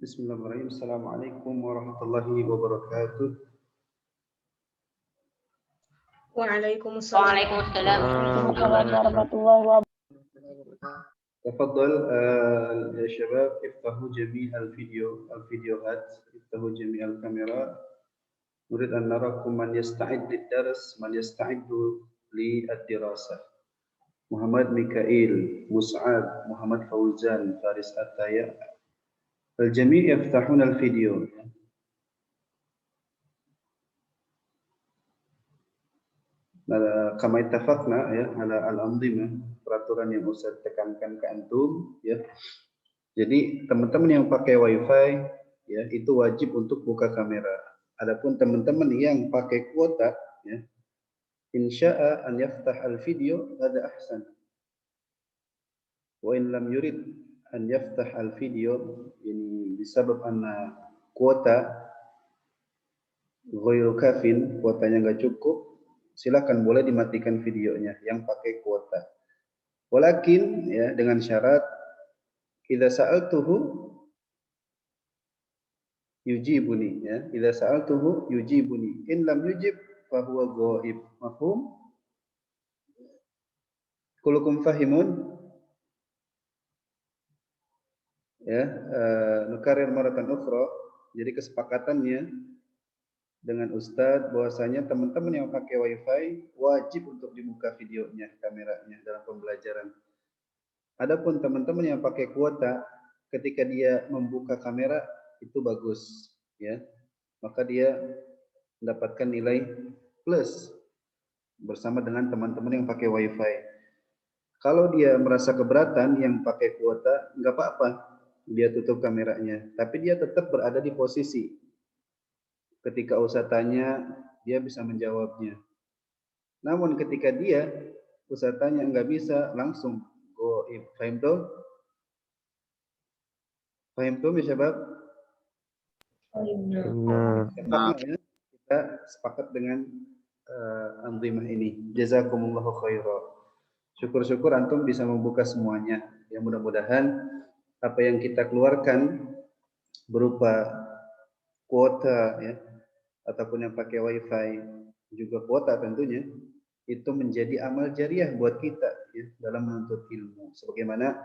Bismillahirrahmanirrahim. Assalamualaikum warahmatullahi wabarakatuh. Waalaikumsalam. warahmatullahi wabarakatuh. تفضل يا شباب افتحوا جميع الفيديوهات افتحوا جميع الكاميرات. نريد أن نراكم من يستعد للدرس من يستعد للدراسة. محمد ميكائيل مسعد محمد فوزان فارس التايا الجميع يفتحون الفيديو. Kama ittafaqna ya ala al-anzimah, peraturan yang Ustaz tekankan ke antum ya. Jadi teman-teman yang pakai wifi ya itu wajib untuk buka kamera. Adapun teman-teman yang pakai kuota ya insya'a an yaftah al-video hada ahsan. Wa in lam yurid an yaftah al-video ini disebab anna kuota ghairu kafin, kuotanya enggak cukup. Silakan boleh dimatikan videonya yang pakai kuota. Walakin ya dengan syarat idza sa'altuhu yujibuni ya. Idza sa'altuhu yujibuni. In lam yujib fa huwa ghaib. Mafhum? Kullukum fahimun? Ya, nukarir maratan ukhra. Jadi kesepakatannya dengan Ustadz bahwasanya teman-teman yang pakai wifi wajib untuk dibuka videonya, kameranya dalam pembelajaran. Adapun teman-teman yang pakai kuota, ketika dia membuka kamera itu bagus, ya, maka dia mendapatkan nilai plus bersama dengan teman-teman yang pakai wifi. Kalau dia merasa keberatan yang pakai kuota, nggak apa-apa, dia tutup kameranya, tapi dia tetap berada di posisi. Ketika Ustaz tanya, dia bisa menjawabnya. Namun ketika Ustaz tanya nggak bisa, langsung goib. Fahim tuh? Fahim tuh, ya syabab? Ya. Kita sepakat dengan anzimah ini. Jazakumullahu khairan. Syukur-syukur antum bisa membuka semuanya. Ya mudah-mudahan apa yang kita keluarkan berupa kuota ya ataupun yang pakai wifi juga kuota tentunya itu menjadi amal jariah buat kita ya, dalam menuntut ilmu sebagaimana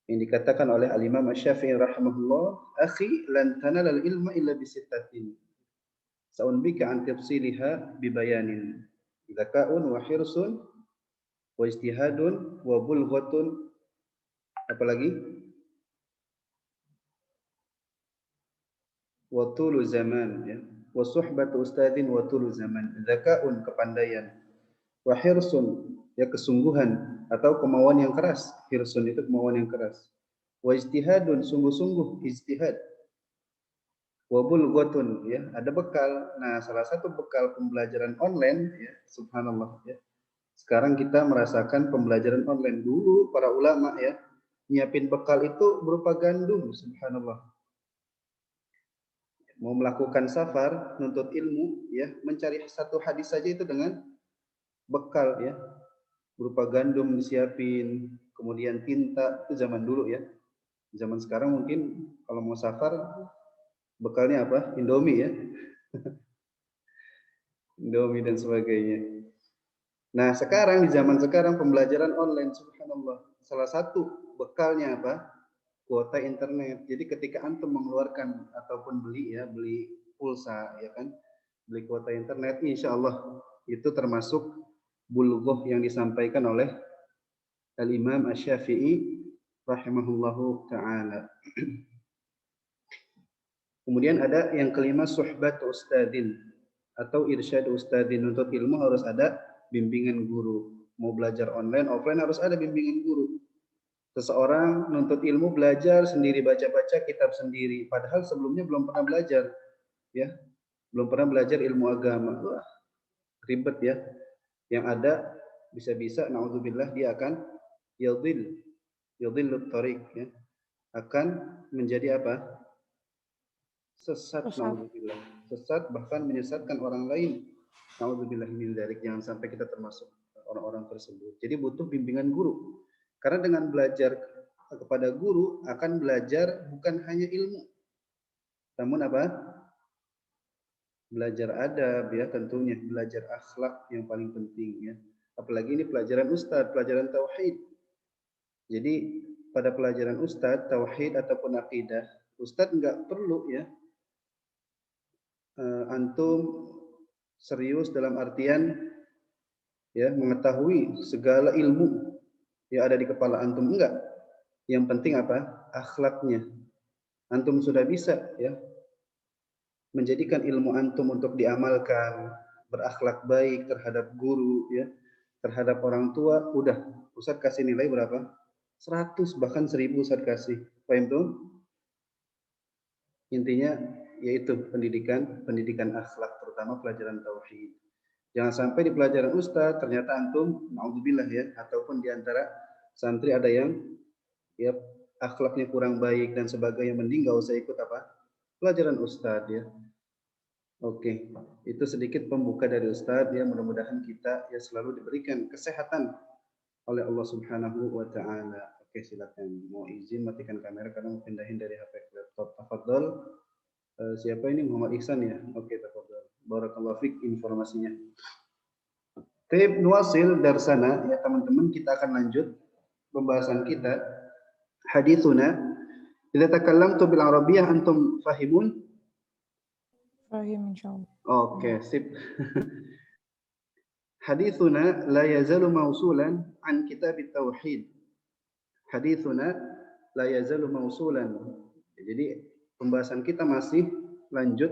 yang dikatakan oleh al-Imam Asy-Syafi'i rahimahullah, akhi lan tanalal ilma illa bisittatin sa'unbika an tafsiliha bibayanin zaka'un wa hirsun wa ijtihadun wa bulghatun apalagi wa tulu zaman ya wa suhbatu ustadzin wa tulu zaman, zaka'un kepandaian, wa hirsun ya kesungguhan atau kemauan yang keras, hirsun itu kemauan yang keras, wa ijtihadun sungguh-sungguh ijtihad, wa bulghatun ya ada bekal. Nah, salah satu bekal pembelajaran online ya subhanallah ya. Sekarang kita merasakan pembelajaran online. Dulu para ulama ya nyiapin bekal itu berupa gandum, subhanallah. Mau melakukan safar, nuntut ilmu, ya, mencari satu hadis saja itu dengan bekal, ya, berupa gandum disiapin, kemudian tinta, itu zaman dulu, ya. Zaman sekarang mungkin kalau mau safar, bekalnya apa? Indomie, ya. Indomie dan sebagainya. Nah, sekarang di zaman sekarang pembelajaran online, subhanallah, salah satu bekalnya apa? Kuota internet. Jadi ketika antum mengeluarkan ataupun beli pulsa ya kan, beli kuota internet, insya Allah itu termasuk bulghah yang disampaikan oleh Al-Imam Asy-Syafi'i rahimahullahu taala. Kemudian ada yang kelima, suhbat ustadzin atau irsyad ustadzin. Untuk ilmu harus ada bimbingan guru. Mau belajar online, offline harus ada bimbingan guru. Seseorang nuntut ilmu belajar sendiri, baca-baca kitab sendiri, padahal sebelumnya belum pernah belajar, ya, belum pernah belajar ilmu agama. Wah, ribet ya. Yang ada bisa-bisa, naudzubillah, dia akan yadhillut thariq, ya, akan menjadi apa? Sesat, naudzubillah, sesat bahkan menyesatkan orang lain. Naudzubillah min dzalik. Jangan sampai kita termasuk orang-orang tersebut. Jadi butuh bimbingan guru. Karena dengan belajar kepada guru akan belajar bukan hanya ilmu, Namun apa? Belajar adab ya tentunya, belajar akhlak yang paling penting ya. Apalagi ini pelajaran ustadz, pelajaran tauhid. Jadi pada pelajaran ustadz, tauhid ataupun akidah, ustadz nggak perlu ya antum serius dalam artian ya mengetahui segala ilmu yang ada di kepala antum, enggak. Yang penting apa? Akhlaknya. Antum sudah bisa ya menjadikan ilmu antum untuk diamalkan, berakhlak baik terhadap guru ya, terhadap orang tua, udah Ustaz kasih nilai berapa? 100 bahkan 1000 Ustaz kasih. Paham tuh? Intinya yaitu pendidikan akhlak, terutama pelajaran tauhid. Jangan sampai di pelajaran Ustaz ternyata antum naudzubillah ya, ataupun di antara santri ada yang ya akhlaknya kurang baik dan sebagainya, mending gak usah ikut apa? Pelajaran Ustaz ya. Oke, itu sedikit pembuka dari Ustadz ya, mudah-mudahan kita ya selalu diberikan kesehatan oleh Allah Subhanahu wa taala. Oke, silakan. Mau izin matikan kamera karena mau pindahin dari HP ke laptop. Tafadhol. Siapa ini? Muhammad Ihsan ya? Oke, tafadhol. Barakallahu fik informasinya. Taib nuwasil darsana ya teman-teman, kita akan lanjut pembahasan kita. Hadithuna idza takallamtu bil arabiyyah antum fahimun? Fahim insyaallah. Oke, sip. Hadithuna la yazalu mausulan an kitab at-tauhid. Hadithuna la yazalu mausulan. Jadi pembahasan kita masih lanjut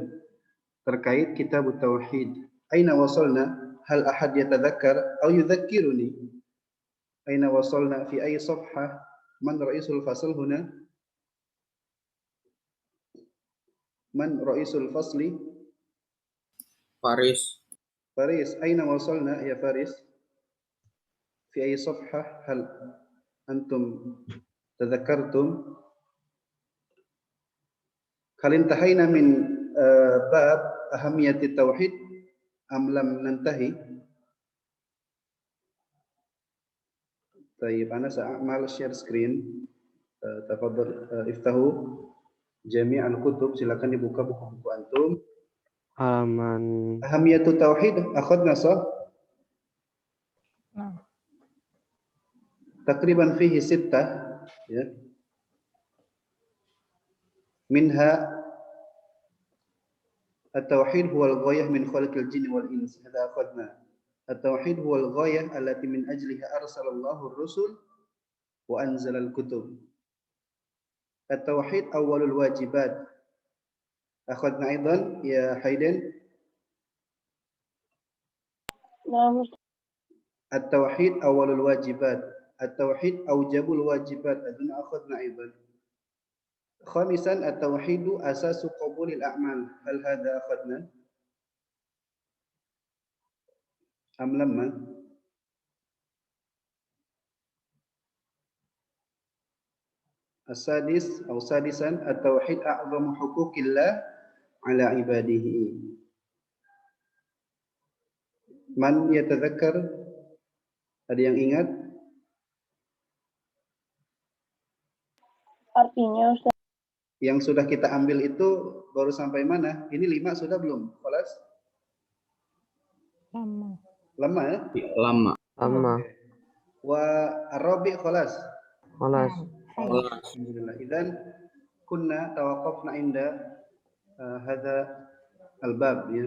terkait kitab at-tauhid. Aina wasalna? Hal ahad yatadhakkar aw yudhakkiruni? Aina wasalna fi ayyi safhah? Man ra'isul fasl huna? Man ra'isul fasli? Faris. Faris, aina wasalna ya Faris? Fi ayyi safhah? Hal antum tadhakkartum? Hal intahayna min bab ahamiyati tauhid am lam nantahi? Tayyib, ana sa'amal share screen. Tafadhal iftahu jami' al-kutub, silakan dibuka buku-buku antum. Halaman Ahamiyatu tauhid akhadna sah? Nah, Takriban fihi sittah ya. Minha التوحيد هو الغاية من خلق الجن والإنس. هذا أخذنا. التوحيد هو الغاية التي من أجلها أرسل الله الرسل وأنزل الكتب. التوحيد أول الواجبات. أخذنا أيضا يا حيدن. التوحيد أول الواجبات. التوحيد أوجب الواجبات. أظن أخذنا أيضا. خامسا التوحيد أساس قبول الأعمال. هل هذا أخذنا أم لما؟ السادس أو سادسا التوحيد أعظم حقوق الله على عباده. Man yatadzakkar? Ada yang ingat? Artinya Ustaz. Yang sudah kita ambil itu baru sampai mana? Ini 5 sudah belum? Khalas? lama. Lama ya? Lama. lama. Wa ar-rabi' khalas? Khalas. Alhamdulillah. Idzan kunna tawaqqafna inda hadha al-bab ya.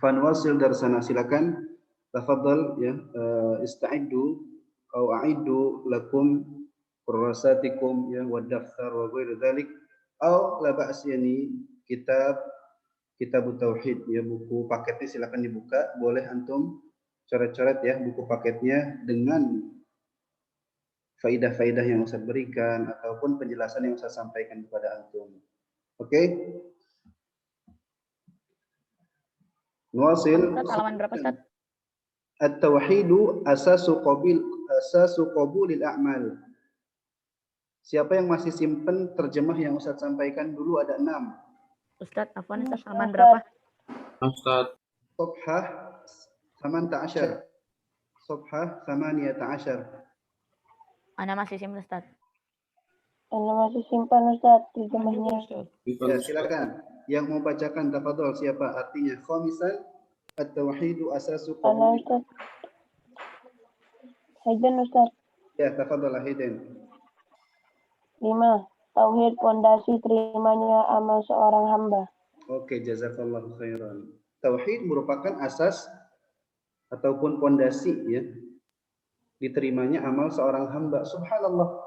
Fanwasil darsana, silakan. Tafadhal ya, ista'iddu atau a'iddu lakum kurasatikum ya wa daftar wa ghairu dzalik aw la ba's, yani kitab tauhid ya, buku paketnya silakan dibuka, boleh antum coret-coret ya buku paketnya dengan faidah-faidah yang Ustaz berikan ataupun penjelasan yang Ustaz sampaikan kepada antum. Oke? Nuwasil. Halaman berapa Ustaz? At-tauhidu asasu qabulil a'mal. Siapa yang masih simpen terjemah yang Ustaz sampaikan dulu? Ada 6. Ustaz, afwan Ustaz, halaman berapa? Ustaz. Safhah 18. Safhah 18. Ana masih simpen Ustaz. Anda masih simpan Ustaz Lanjut terjemahnya. Ustaz. Ya, silakan. Yang mau bacakan tafadhol siapa? Artinya khamisan at-tauhidu asasu Anda qaumi. Ustaz. Haiden Ustaz. Ya, tafadhol Haiden. 5. Tauhid pondasi terimanya amal seorang hamba. Oke, jazakallahu khairan. Tauhid merupakan asas ataupun pondasi ya diterimanya amal seorang hamba. Subhanallah.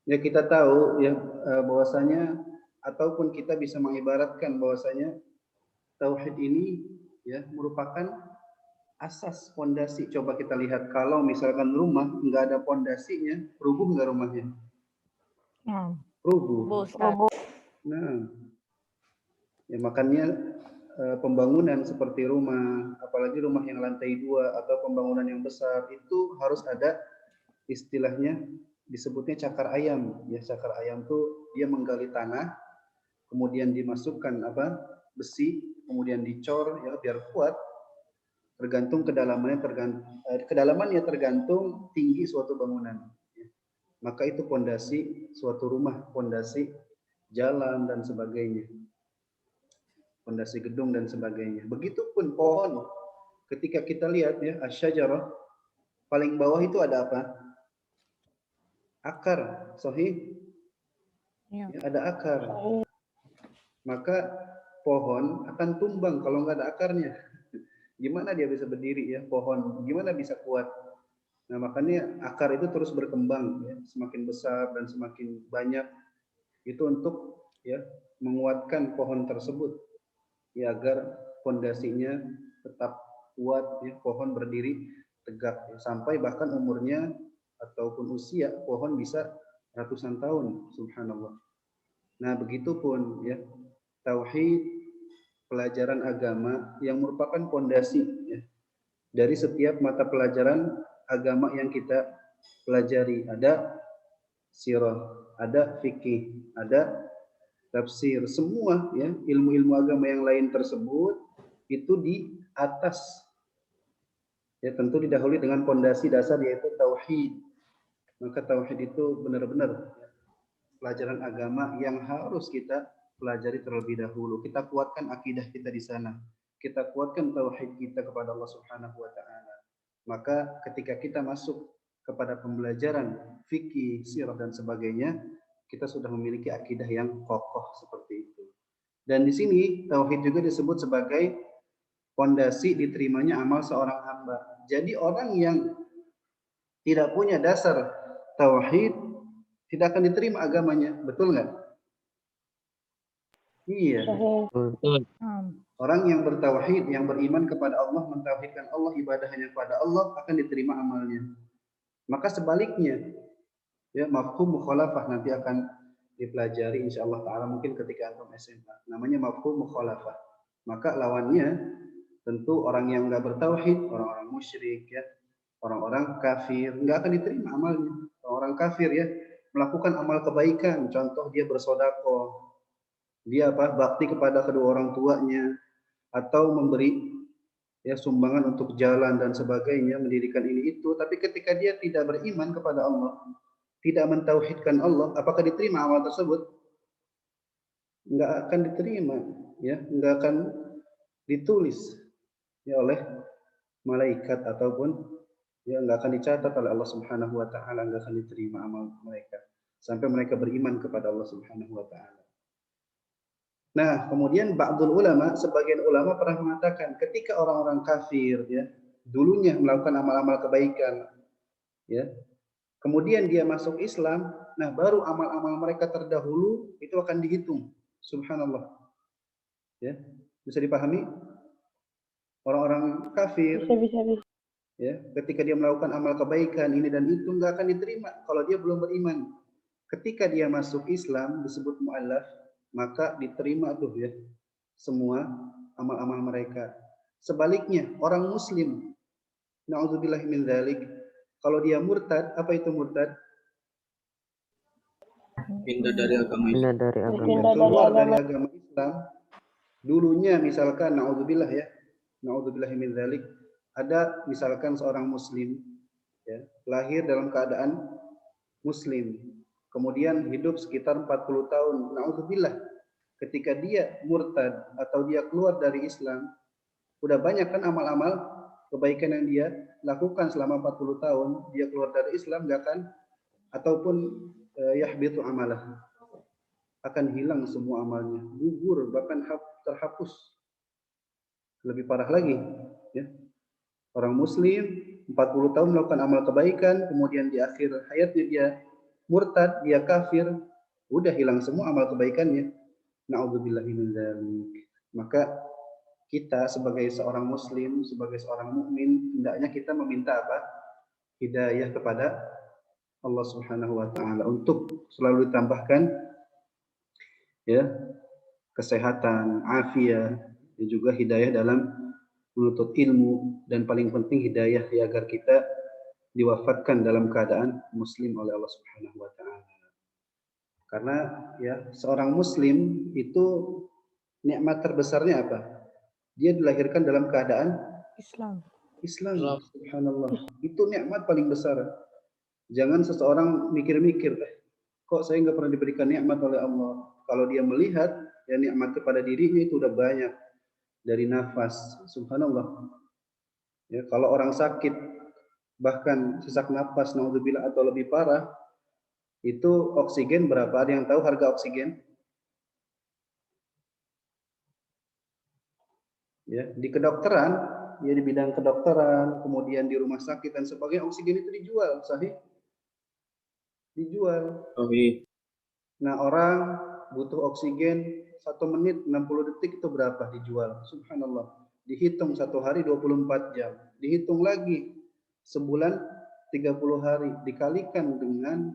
Ya kita tahu ya bahwasanya ataupun kita bisa mengibaratkan bahwasanya tauhid ini ya merupakan asas pondasi. Coba kita lihat kalau misalkan rumah nggak ada pondasinya, rubuh nggak rumahnya? Rubuh. Ustaz. Nah, ya makanya pembangunan seperti rumah, apalagi rumah yang lantai 2 atau pembangunan yang besar itu harus ada istilahnya disebutnya cakar ayam. Ya, cakar ayam tuh dia menggali tanah, kemudian dimasukkan besi, kemudian dicor ya biar kuat. Tergantung kedalamannya tergantung tinggi suatu bangunan. Maka itu pondasi suatu rumah, pondasi jalan dan sebagainya. Pondasi gedung dan sebagainya. Begitupun pohon. Ketika kita lihat ya, asyajarah paling bawah itu ada apa? Akar, sahih? Ya. Ya, ada akar. Maka pohon akan tumbang kalau nggak ada akarnya. Gimana dia bisa berdiri ya pohon? Gimana bisa kuat? Nah makanya akar itu terus berkembang ya, semakin besar dan semakin banyak itu untuk ya menguatkan pohon tersebut ya agar fondasinya tetap kuat ya pohon berdiri tegak ya, sampai bahkan umurnya ataupun usia pohon bisa ratusan tahun. Subhanallah. Nah begitupun ya tauhid pelajaran agama yang merupakan pondasi ya, dari setiap mata pelajaran agama yang kita pelajari. Ada sirah, ada fikih, ada tafsir, semua ya ilmu-ilmu agama yang lain tersebut itu di atas ya tentu didahului dengan pondasi dasar yaitu tauhid. Maka tauhid itu benar-benar ya, pelajaran agama yang harus kita pelajari terlebih dahulu. Kita kuatkan akidah kita di sana. Kita kuatkan tauhid kita kepada Allah Subhanahu wa taala. Maka ketika kita masuk kepada pembelajaran fikih, sirah dan sebagainya, kita sudah memiliki akidah yang kokoh seperti itu. Dan di sini tauhid juga disebut sebagai pondasi diterimanya amal seorang hamba. Jadi orang yang tidak punya dasar tauhid tidak akan diterima agamanya, betul nggak? Iya. Betul. Orang yang bertauhid, yang beriman kepada Allah, mentauhidkan Allah, ibadah hanya kepada Allah, akan diterima amalnya. Maka sebaliknya, ya mafhum mukhalafah nanti akan dipelajari insyaallah taala mungkin ketika antum SMA. Namanya mafhum mukhalafah. Maka lawannya tentu orang yang enggak bertauhid, orang-orang musyrik ya, orang-orang kafir, enggak akan diterima amalnya. Orang kafir ya, melakukan amal kebaikan, contoh dia bersedekah, dia bakti kepada kedua orang tuanya atau memberi ya sumbangan untuk jalan dan sebagainya, mendirikan ini itu, tapi ketika dia tidak beriman kepada Allah, tidak mentauhidkan Allah, apakah diterima amal tersebut? Enggak akan diterima, ya, enggak akan ditulis ya oleh malaikat ataupun ya enggak akan dicatat oleh Allah Subhanahu wa taala, enggak akan diterima amal mereka sampai mereka beriman kepada Allah Subhanahu wa taala. Nah, kemudian ba'dul ulama, sebagian ulama pernah mengatakan ketika orang-orang kafir ya, dulunya melakukan amal-amal kebaikan ya, kemudian dia masuk Islam, nah baru amal-amal mereka terdahulu itu akan dihitung. Subhanallah. Ya, bisa dipahami? Orang-orang kafir Bisa. ya, ketika dia melakukan amal kebaikan ini dan itu enggak akan diterima kalau dia belum beriman. Ketika dia masuk Islam disebut mu'allaf, maka diterima tuh ya semua amal-amal mereka. Sebaliknya orang muslim, na'udzubillahi min dzalik, kalau dia murtad, apa itu murtad? Pindah dari agama Islam. Pindah dari agama. Keluar dari agama Islam. Dulunya misalkan na'udzubillah ya, na'udzubillahi min dzalik, ada misalkan seorang muslim ya, lahir dalam keadaan muslim. kemudian hidup sekitar 40 tahun. Na'udzubillah, ketika dia murtad atau dia keluar dari Islam, udah banyak kan amal-amal kebaikan yang dia lakukan selama 40 tahun, dia keluar dari Islam, nggak akan, ataupun yahbitu amalah, akan hilang semua amalnya, gugur, bahkan terhapus. Lebih parah lagi, ya. Orang muslim 40 tahun melakukan amal kebaikan, kemudian di akhir hayatnya dia murtad, dia kafir, udah hilang semua amal kebaikannya. Na'udzubillahi min dzalik. Maka kita sebagai seorang muslim, sebagai seorang mukmin, hendaknya kita meminta apa? Hidayah kepada Allah Subhanahu wa taala untuk selalu ditambahkan ya kesehatan, afiat, dan juga hidayah dalam menuntut ilmu, dan paling penting hidayah ya agar kita diwafatkan dalam keadaan muslim oleh Allah Subhanahu wa taala. Karena ya seorang muslim itu nikmat terbesarnya apa? Dia dilahirkan dalam keadaan Islam. Islam. Subhanallah. Itu nikmat paling besar. Jangan seseorang mikir-mikir, kok saya nggak pernah diberikan nikmat oleh Allah. Kalau dia melihat ya nikmat kepada dirinya itu udah banyak, dari nafas. Subhanallah. Ya, kalau orang sakit bahkan sesak nafas, naudzubillah, atau lebih parah, itu oksigen berapa? Ada yang tahu harga oksigen? Ya, di kedokteran, ya di bidang kedokteran, kemudian di rumah sakit dan sebagainya, oksigen itu dijual, sahih? Dijual. Nah, orang butuh oksigen 1 menit 60 detik itu berapa dijual? Subhanallah. Dihitung 1 hari 24 jam. Dihitung lagi sebulan 30 hari, dikalikan dengan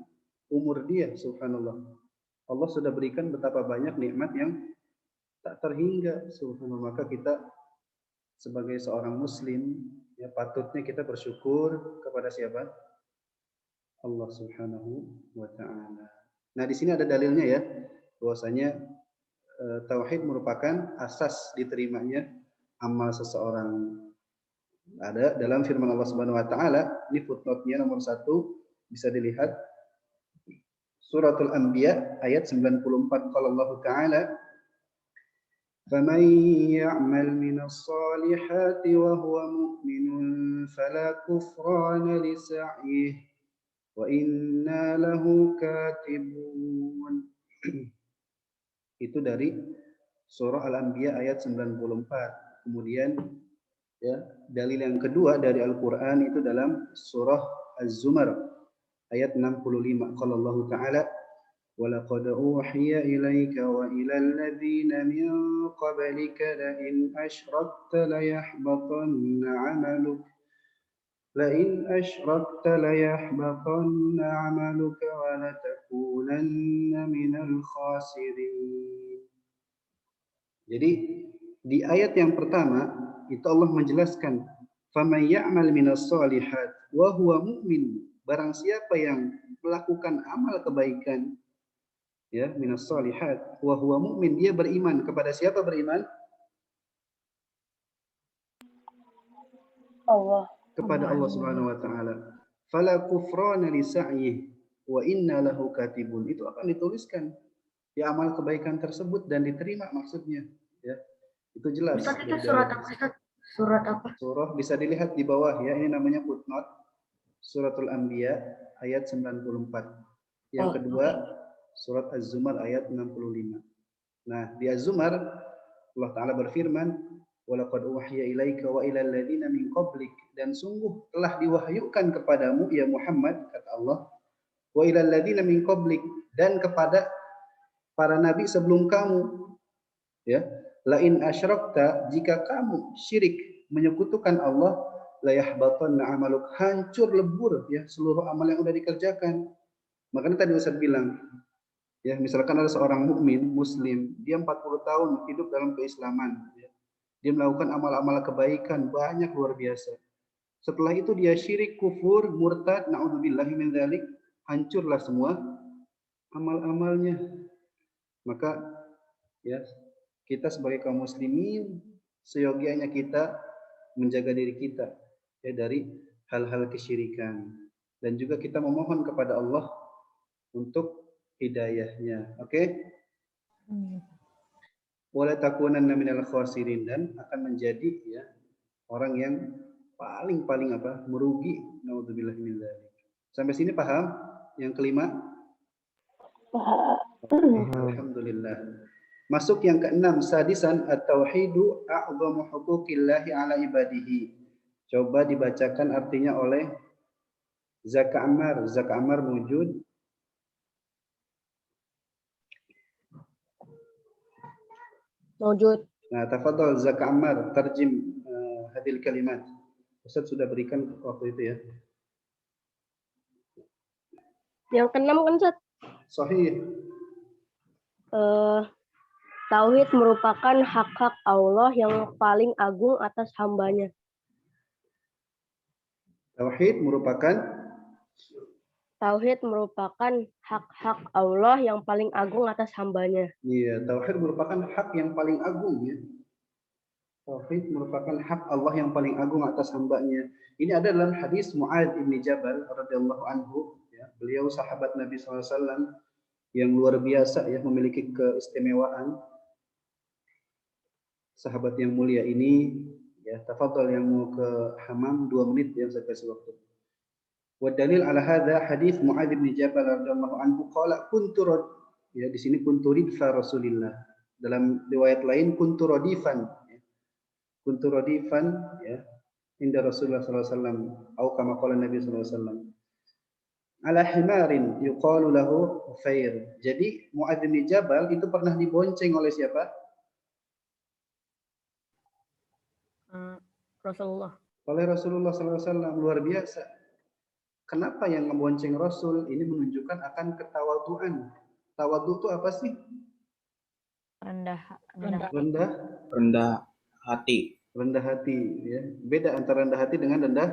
umur dia. Subhanallah. Allah sudah berikan betapa banyak nikmat yang tak terhingga. Subhanallah. Maka kita sebagai seorang muslim, ya patutnya kita bersyukur kepada siapa? Allah Subhanahu wa taala. Nah, di sini ada dalilnya ya, bahwasanya tauhid merupakan asas diterimanya amal seseorang. Ada dalam firman Allah Subhanahu wa taala, ini footnote-nya nomor 1, bisa dilihat Suratul Anbiya ayat 94. Qala Allah taala, فَمَن يَعْمَلْ مِنَ الصَّالِحَاتِ وَهُوَ مُؤْمِنٌ فَلَا كُفْرَانَ لِسَعْيِهِ وَإِنَّا لَهُ كَاتِبُونَ. Itu dari surah Al-Anbiya ayat 94. Kemudian ya, dalil yang kedua dari Al-Qur'an itu dalam surah Az-Zumar ayat 65. Qala Allah taala, وَلَقَدْ أُوحِيَ إِلَيْكَ وَإِلَى الَّذِينَ مِنْ قَبْلِكَ لَئِنْ أَشْرَكْتَ لَيَحْبَطَنَّ عَمَلُكَ وَلَتَكُونَنَّ مِنَ الْخَاسِرِينَ. Jadi di ayat yang pertama itu Allah menjelaskan, فَمَن يَعْمَلْ مِنَ الصَّالِحَاتِ وَهُوَ مُؤْمِنٌ. Barang siapa yang melakukan amal kebaikan, ya, minas shalihat wa huwa mu'min, dia beriman. Kepada siapa beriman? Allah. Kepada Allah Subhanahu wa taala. Fala kufrana li sa'yihi wa inna lahu katibun. Itu akan dituliskan ya amal kebaikan tersebut dan diterima maksudnya, ya. Itu jelas. Ustaz, itu surat apa, Ustaz? Surat apa? Surah bisa dilihat di bawah ya, ini namanya footnote. Suratul Anbiya ayat 94. Yang kedua surat Az-Zumar ayat 65. Nah, di Az-Zumar Allah taala berfirman, "Walaqad uhiya ilaika wa ilal ladzina min qablik." Dan sungguh telah diwahyukan kepadamu ya Muhammad, kata Allah, wa ilal ladzina min qablik, dan kepada para nabi sebelum kamu, ya. La in asyrakta, jika kamu syirik menyekutukan Allah, la yahbatanna amaluk, hancur lebur ya seluruh amal yang sudah dikerjakan. Makanya tadi Ustaz bilang, ya misalkan ada seorang mukmin muslim, dia 40 tahun hidup dalam keislaman, ya. Dia melakukan amal-amal kebaikan banyak luar biasa. Setelah itu dia syirik, kufur, murtad, naudzubillahi min dzalik, hancurlah semua amal-amalnya. Maka ya kita sebagai kaum muslimin seyogianya kita menjaga diri kita ya dari hal-hal kesyirikan, dan juga kita memohon kepada Allah untuk hidayahnya. Oke? Hmm. Wala takunanna minal khasirin, dan akan menjadi ya orang yang paling merugi. Naudzubillah min dzalik. Sampai sini paham? Yang kelima? Alhamdulillah. Masuk yang keenam, sadisan at-tauhidu a'dhamu huquqillahi ala ibadihi. Coba dibacakan artinya oleh Zaka Ammar. Zaka Ammar wujud. Mawjud. Nah, tafadhal Zaka Ammar tarjim hadil kalimat. Ustaz sudah berikan waktu itu ya. Yang keenam kan, Ustaz? Sahih. Tauhid merupakan hak-hak Allah yang paling agung atas hambanya. Tauhid merupakan hak-hak Allah yang paling agung atas hambanya. Iya, tauhid merupakan hak yang paling agung ya. Tauhid merupakan hak Allah yang paling agung atas hambanya. Ini ada dalam hadis Mu'adz bin Jabal radhiyallahu anhu ya. Beliau sahabat Nabi SAW yang luar biasa ya, memiliki keistimewaan. Sahabat yang mulia ini ya, tafadhal yang mau ke hamam 2 menit yang saya kasih waktu. Wa dalil ala hadza hadis Mu'adz bin Jabal radhiyallahu anhu qala kuntu ya, di sini kuntu ridfa Rasulillah. Dalam riwayat lain kuntu radifan ya. Kuntu radifan ya inda Rasulullah sallallahu alaihi wasallam atau kama qala Nabi sallallahu alaihi wasallam. Ala himarin yuqalu lahu Ufair. Jadi Mu'adz bin Jabal itu pernah dibonceng oleh siapa? Rasulullah. Oleh Rasulullah sallallahu alaihi wasallam. Luar biasa. Kenapa yang membonceng Rasul? Ini menunjukkan akan ketawaduan. Tawadhu itu apa sih? Rendah hati. Rendah hati ya. Beda antara rendah hati dengan rendah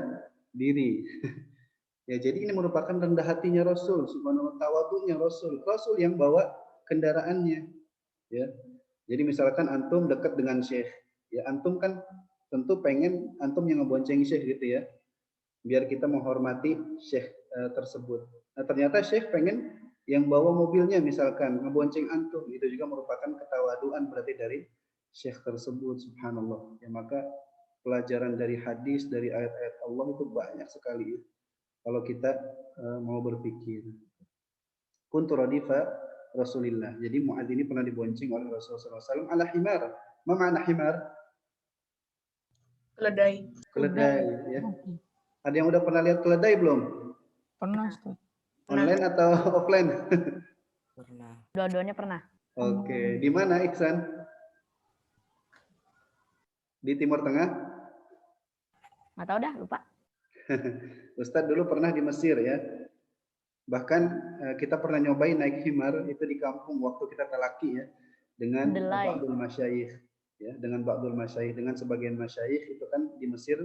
diri. Ya, jadi ini merupakan rendah hatinya Rasul, subhanallah, tawadhunya Rasul. Rasul yang bawa kendaraannya. Ya. Jadi misalkan antum dekat dengan syekh, ya antum kan tentu pengen antum yang ngebonceng syekh gitu ya. Biar kita menghormati syekh tersebut. Nah, ternyata syekh pengen yang bawa mobilnya misalkan ngebonceng antum, itu juga merupakan ketawaduan berarti dari syekh tersebut, subhanallah. Ya, maka pelajaran dari hadis, dari ayat-ayat Allah itu banyak sekali ya, kalau kita mau berpikir. Kuntu radifa Rasulillah. Jadi Mu'adz ini pernah dibonceng oleh Rasulullah SAW ala himar. Ma makna himar? Keledai. Keledai ya. Ada yang udah pernah lihat keledai belum? Pernah, Ustaz. Online atau offline? Pernah. Dua-duanya pernah. Oke, di mana Iksan? Di Timur Tengah? Nggak tahu dah, lupa. Ustadz dulu pernah di Mesir ya. Bahkan kita pernah nyobain naik himar itu di kampung waktu kita talaki ya, dengan ba'dul masyayikh ya, dengan ba'dul masyayikh, dengan sebagian masyayikh itu kan di Mesir,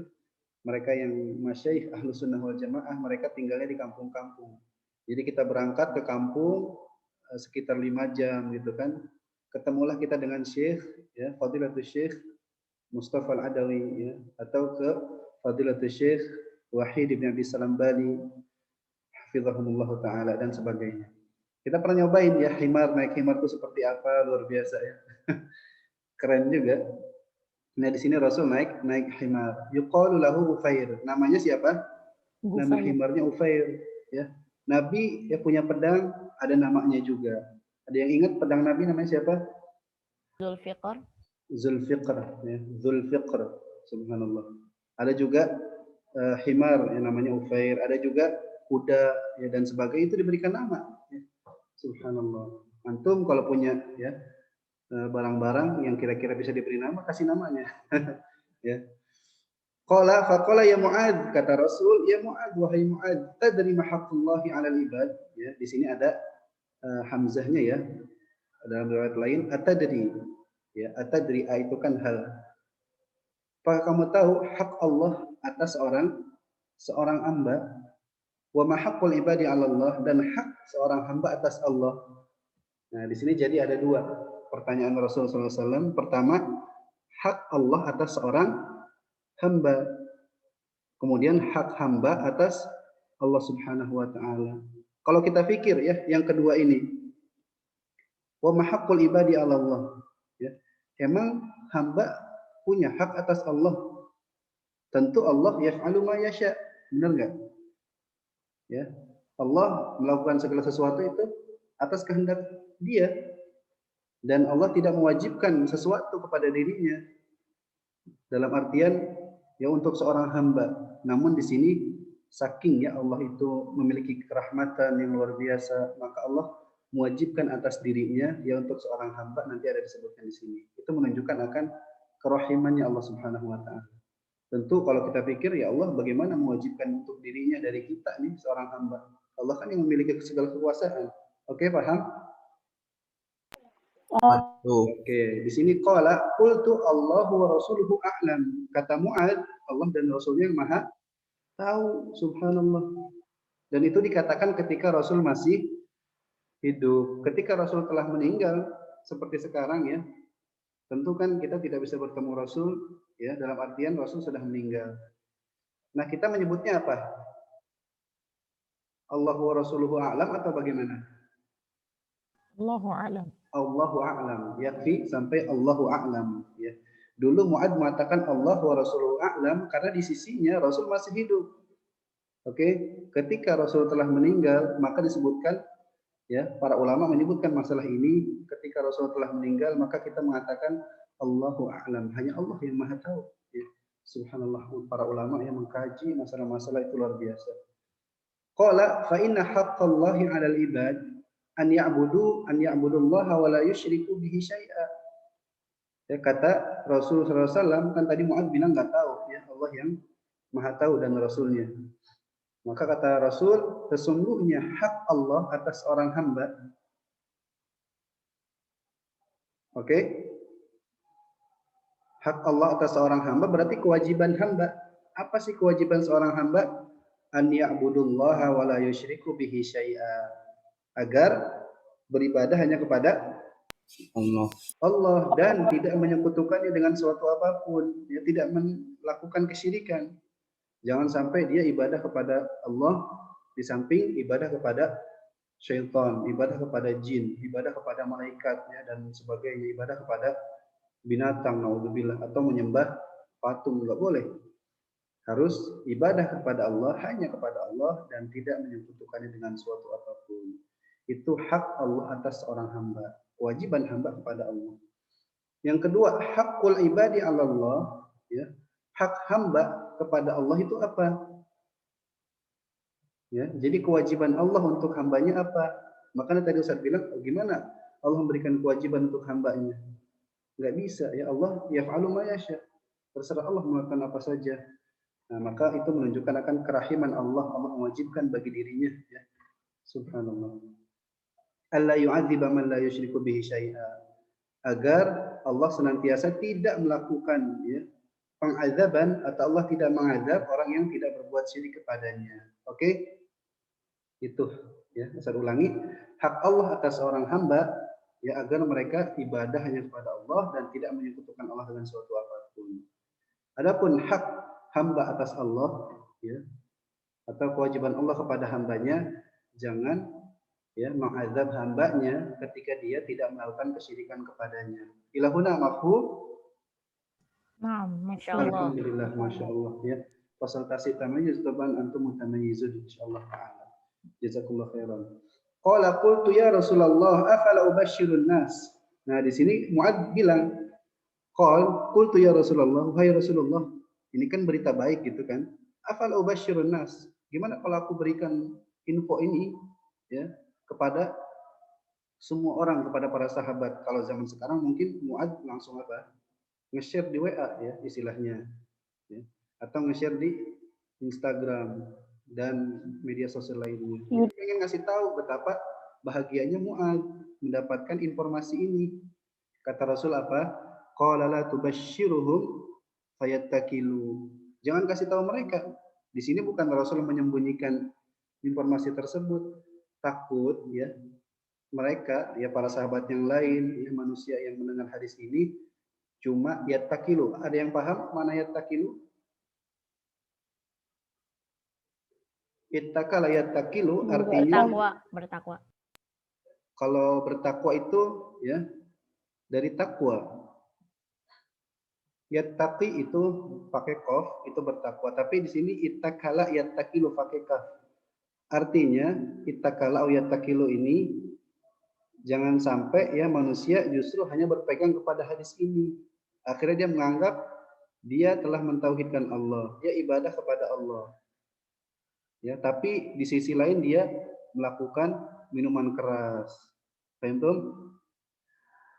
mereka yang masyayikh Ahlus Sunnah wal Jamaah, mereka tinggalnya di kampung-kampung. Jadi kita berangkat ke kampung sekitar 5 jam gitu kan. Ketemulah kita dengan Syekh ya, Fadilatul Syekh Mustafa Al-Adawi ya, atau ke Fadilatul Syekh Wahid bin Abi Salam Bali hafizahumullah taala dan sebagainya. Kita pernah nyobain ya himar, naik himar itu seperti apa, luar biasa ya. Keren juga. Nah, di sini Rasul naik himar. Yuqalu lahu Ufair. Namanya siapa? Nama himarnya Ufair ya. Nabi ya punya pedang, ada namanya juga. Ada yang ingat pedang Nabi namanya siapa? Zulfiqar. Zulfiqar ya, Zulfiqar. Subhanallah. Ada juga himar yang namanya Ufair, ada juga kuda ya, dan sebagainya, itu diberikan nama ya. Subhanallah. Antum kalau punya ya barang-barang yang kira-kira bisa diberi nama, kasih namanya. Ya. Faqala ya Mu'adz, kata Rasul, ya Mu'adz, wahai Mu'adz, tadri ma haqqullahi 'alal ibad ya. Di sini ada hamzahnya ya. Dalam riwayat lain atadri ya, atadri itu kan hal. Apakah kamu tahu hak Allah atas seorang hamba? Wa ma haqqul ibadi 'ala Allah, dan hak seorang hamba atas Allah. Nah, di sini jadi ada 2 pertanyaan Rasulullah SAW. Pertama, hak Allah atas seorang hamba. Kemudian hak hamba atas Allah Subhanahu wa taala. Kalau kita pikir ya, yang kedua ini, Wa mahaqqul ibadi 'ala Allah. Ya. Emang hamba punya hak atas Allah. Tentu Allah yaf'alu ma yasha. Benar enggak? Ya. Allah melakukan segala sesuatu itu atas kehendak Dia, dan Allah tidak mewajibkan sesuatu kepada dirinya dalam artian ya untuk seorang hamba. Namun di sini saking ya Allah itu memiliki kerahmatan yang luar biasa, maka Allah mewajibkan atas dirinya ya untuk seorang hamba, nanti ada disebutkan di sini. Itu menunjukkan akan kerahimannya Allah Subhanahu wa taala. Tentu kalau kita pikir ya Allah bagaimana mewajibkan untuk dirinya dari kita nih seorang hamba. Allah kan yang memiliki segala kekuasaan. Oke, paham? Oke, di sini qala qultu Allahu wa rasuluhu a'lam. Kata Mu'ad, Allah dan Rasulnya yang maha tahu, subhanallah. Dan itu dikatakan ketika Rasul masih hidup. Ketika Rasul telah meninggal, seperti sekarang ya, tentu kan kita tidak bisa bertemu Rasul, ya dalam artian Rasul sudah meninggal. Nah kita menyebutnya apa? Allahu wa rasuluhu a'lam atau bagaimana? Allahu a'lam. Allahu a'lam. Yakfi sampai Allahu a'lam. Ya. Dulu Mu'ad mengatakan Allah wa rasuluhu a'lam karena di sisinya Rasul masih hidup. Oke, ketika Rasul telah meninggal maka disebutkan ya para ulama menyebutkan masalah ini ketika Rasul telah meninggal maka kita mengatakan Allahu a'lam, hanya Allah yang maha tahu. Ya. Subhanallah, para ulama yang mengkaji masalah-masalah itu luar biasa. Qala fa inna haqqallahi 'alal ibad an ya'budullaha wa la yusyriku bihi syai'a. Ya, kata Rasulullah SAW kan tadi Mu'ad bilang nggak tahu ya Allah yang maha tahu dan Rasulnya. Maka kata Rasul, sesungguhnya hak Allah atas orang hamba. Oke? Hak Allah atas seorang hamba berarti kewajiban hamba. Apa sih kewajiban seorang hamba? An ya'budullaha wa la yusyriku bihi syai'a. Agar beribadah hanya kepada Allah dan tidak menyekutukannya dengan suatu apapun. Dia tidak melakukan kesyirikan. Jangan sampai dia ibadah kepada Allah di samping ibadah kepada syaitan, ibadah kepada jin, ibadah kepada malaikat ya, dan sebagainya, ibadah kepada binatang, naudzubillah, atau menyembah patung, nggak boleh. Harus ibadah kepada Allah, hanya kepada Allah dan tidak menyekutukannya dengan suatu apapun. Itu hak Allah atas seorang hamba, kewajiban hamba kepada Allah. Yang kedua, hakul ibadi 'ala Allah, ya. Hak hamba kepada Allah itu apa? Ya, jadi kewajiban Allah untuk hambanya apa? Makanya tadi Ustaz bilang, gimana Allah memberikan kewajiban untuk hambanya? Nggak bisa, ya Allah yaf'alu ma yasha. Terserah Allah melakukan apa saja. Nah, maka itu menunjukkan akan kerahiman Allah. Allah mewajibkan bagi dirinya, ya. Subhanallah. Alla yu'adziba man la yusyriku bihi syai'a. Agar Allah senantiasa tidak melakukan ya pengazaban atau Allah tidak mengazab orang yang tidak berbuat syirik kepadanya. Oke? Itu ya, saya ulangi, hak Allah atas orang hamba ya agar mereka ibadah hanya kepada Allah dan tidak menyekutukan Allah dengan suatu apapun. Adapun hak hamba atas Allah ya atau kewajiban Allah kepada hambanya, jangan ya mengazab hambanya ketika dia tidak melakukan kesyirikan kepadanya. Ilahuna mafhum? Nah, Masya Allah. Alhamdulillah, Masya Allah ya. Fasilitasi tamayyiz taban antum mutamayyizun insyaallah ta'ala. Jazakumullah khairan. Qala qultu ya Rasulullah afala ubashshirun nas. Nah, di sini Mu'ad bilang, qultu ya Rasulullah, wahai Rasulullah, ini kan berita baik gitu kan. Afala ubashshirun nas. Gimana kalau aku berikan info ini ya kepada semua orang, kepada para sahabat. Kalau zaman sekarang mungkin Mu'ad langsung apa? Nge-share di WA ya istilahnya. Ya. Atau nge-share di Instagram dan media sosial lainnya. Dia pengen ngasih tahu betapa bahagianya Mu'ad mendapatkan informasi ini. Kata Rasul apa? Qala la tubashshiruhum fayattakilu. Jangan kasih tahu mereka. Di sini bukan Rasul menyembunyikan informasi tersebut. Takut ya mereka ya para sahabat yang lain ya manusia yang mendengar hadis ini cuma yattakilu. Ada yang paham mana yattakilu? Ittaqala yattakilu artinya Bertakwa. Kalau bertakwa itu ya dari takwa. Yattaqi itu pakai qaf, itu bertakwa. Tapi di sini ittakala yattaqilu pakai kaf. Artinya ittakala atau yattaqilu ini jangan sampai ya manusia justru hanya berpegang kepada hadis ini. Akhirnya dia menganggap dia telah mentauhidkan Allah, dia ibadah kepada Allah. Ya, tapi di sisi lain dia melakukan minuman keras. Paham tuh?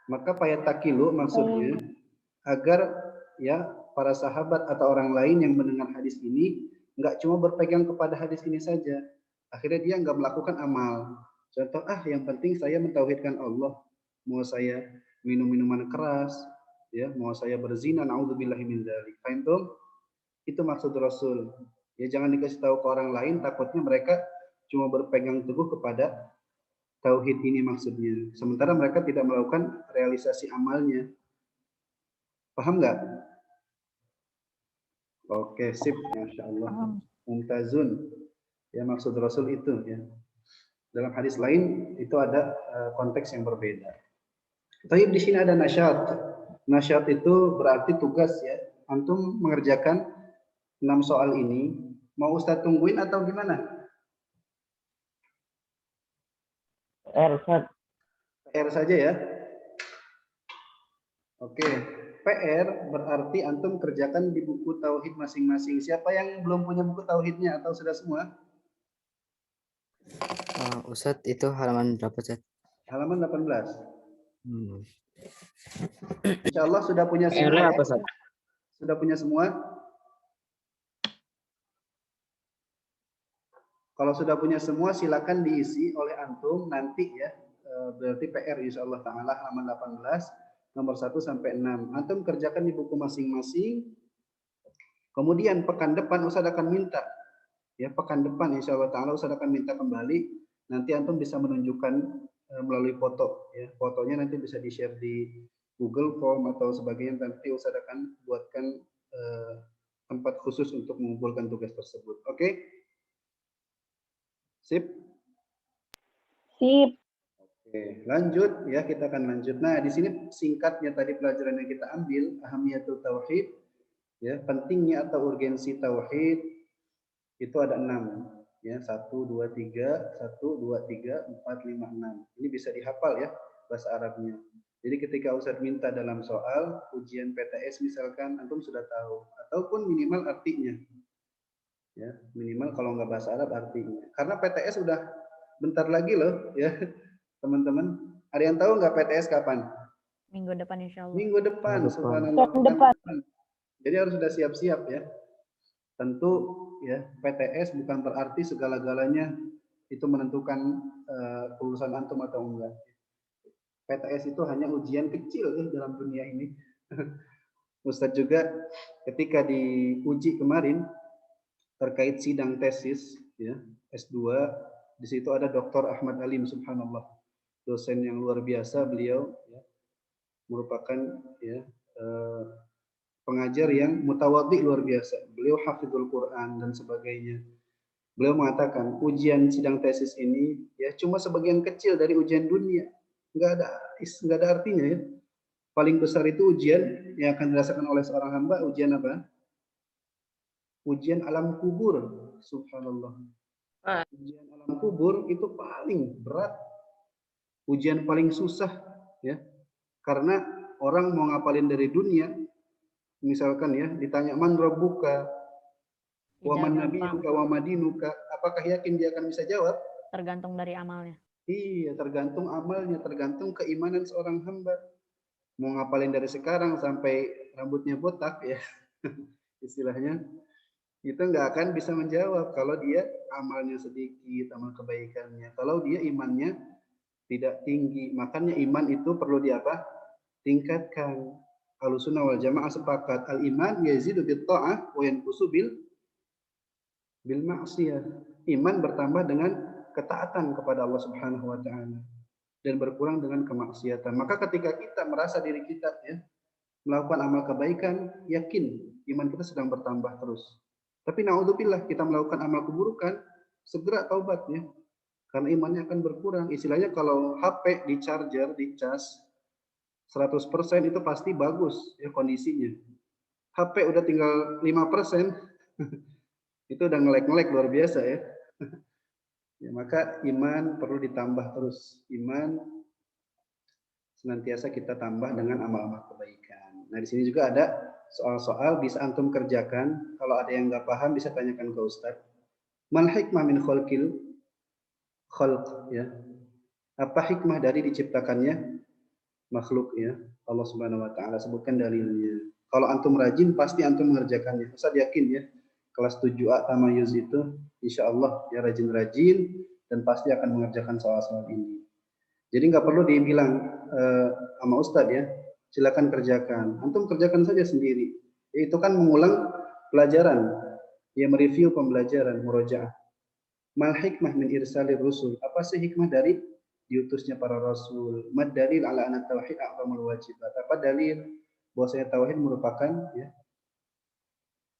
Maka payatakilu maksudnya agar ya para sahabat atau orang lain yang mendengar hadis ini nggak cuma berpegang kepada hadis ini saja. Akhirnya dia nggak melakukan amal. Contoh, yang penting saya mentauhidkan Allah. Mau saya minum minuman keras, ya, mau saya berzina, naudzubillahi min dzalik. Paham tuh? Itu maksud Rasul. Ya jangan dikasih tahu ke orang lain, takutnya mereka cuma berpegang teguh kepada tauhid ini maksudnya. Sementara mereka tidak melakukan realisasi amalnya. Paham nggak? Oke, sip, masya Allah. Mumtazun. Ya maksud Rasul itu ya. Dalam hadis lain itu ada konteks yang berbeda. Tapi di sini ada nasyat. Nasyat itu berarti tugas ya. Antum mengerjakan 6 soal ini. Mau Ustadz tungguin atau gimana? PR saja ya. Oke. PR berarti antum kerjakan di buku tauhid masing-masing. Siapa yang belum punya buku tauhidnya atau sudah semua? Ustadz itu halaman berapa, Ustadz? Halaman 18. Insya Allah sudah punya semua. PR-nya Ya? apa, Ustadz? Sudah punya semua? Kalau sudah punya semua silakan diisi oleh antum nanti ya. Berarti PR insya Allah ta'ala halaman 18. Nomor 1 sampai 6. Antum kerjakan di buku masing-masing. Kemudian pekan depan Ustaz akan minta. Ya, pekan depan insya Allah ta'ala Ustaz akan minta kembali. Nanti antum bisa menunjukkan melalui foto. Ya. Fotonya nanti bisa di-share di Google Form atau sebagainya. Nanti Ustaz akan buatkan tempat khusus untuk mengumpulkan tugas tersebut. Oke? Sip? Sip. Oke, lanjut ya, kita akan lanjut. Nah, di sini singkatnya tadi pelajaran yang kita ambil, ahamiyatul tauhid, ya, pentingnya atau urgensi tauhid itu ada 6, ya, 1 2 3, 1 2 3 4 5 6. Ini bisa dihafal ya bahasa Arabnya. Jadi ketika Ustadz minta dalam soal ujian PTS misalkan antum sudah tahu ataupun minimal artinya. Ya, minimal kalau nggak bahasa Arab artinya. Karena PTS udah bentar lagi loh, ya. Teman-teman, ada yang tahu nggak PTS kapan? Minggu depan insya Allah. Minggu depan, subhanallah. Minggu depan. Jadi harus sudah siap-siap ya. Tentu ya PTS bukan berarti segala-galanya itu menentukan kelulusan antum atau enggak. PTS itu hanya ujian kecil ya dalam dunia ini. Ustadz juga ketika diuji kemarin terkait sidang tesis ya S2, di situ ada Dr. Ahmad Alim, subhanallah. Dosen yang luar biasa beliau ya, merupakan ya pengajar yang mutawadhi luar biasa. Beliau hafizul Quran dan sebagainya. Beliau mengatakan ujian sidang tesis ini ya cuma sebagian kecil dari ujian dunia. Nggak ada artinya ya. Paling besar itu ujian yang akan dirasakan oleh seorang hamba, ujian apa? Ujian alam kubur, subhanallah. Ujian alam kubur itu paling berat. Ujian paling susah ya. Karena orang mau ngapalin dari dunia, misalkan ya ditanya man rabbuka wa man nabiyuka wa madinuka, apakah yakin dia akan bisa jawab? Tergantung dari amalnya. Iya, tergantung amalnya, tergantung keimanan seorang hamba. Mau ngapalin dari sekarang sampai rambutnya botak ya. Istilahnya itu nggak akan bisa menjawab kalau dia amalnya sedikit, amal kebaikannya. Kalau dia imannya tidak tinggi, makanya iman itu perlu tingkatkan. Ahlussunnah wal Jamaah sepakat al-iman yazidu bit ta'ah wa yanqusu bil ma'siyah. Iman bertambah dengan ketaatan kepada Allah Subhanahu wa taala dan berkurang dengan kemaksiatan. Maka ketika kita merasa diri kita ya melakukan amal kebaikan, yakin iman kita sedang bertambah terus. Tapi naudzubillah kita melakukan amal keburukan, segera taubat ya. Karena imannya akan berkurang. Istilahnya kalau HP di charger, di cas 100% itu pasti bagus ya kondisinya. HP udah tinggal 5%, itu udah ngelek-ngelek luar biasa ya. Ya, maka iman perlu ditambah terus. Iman senantiasa kita tambah dengan amal-amal kebaikan. Nah, di sini juga ada soal-soal bisa antum kerjakan. Kalau ada yang nggak paham bisa tanyakan ke Ustadz. Mal hikmah min khalqil khalq ya. Apa hikmah dari diciptakannya makhluk ya? Allah Subhanahu wa taala sebutkan dalilnya. Kalau antum rajin pasti antum mengerjakannya. Ustaz yakin ya. Kelas 7A tamayuz itu insyaallah ya rajin-rajin dan pasti akan mengerjakan soal-soal ini. Jadi nggak perlu dibilang sama Ustadz ya, silakan kerjakan. Antum kerjakan saja sendiri. Itu kan mengulang pelajaran, ya mereview pembelajaran, murojaah. Mal hikmah min irsalir rusul. Apa sih hikmah dari diutusnya para rasul? Mad dalil ala anna tauhid a'zamul wajibat. Apa dalil bahwasanya tauhid merupakan ya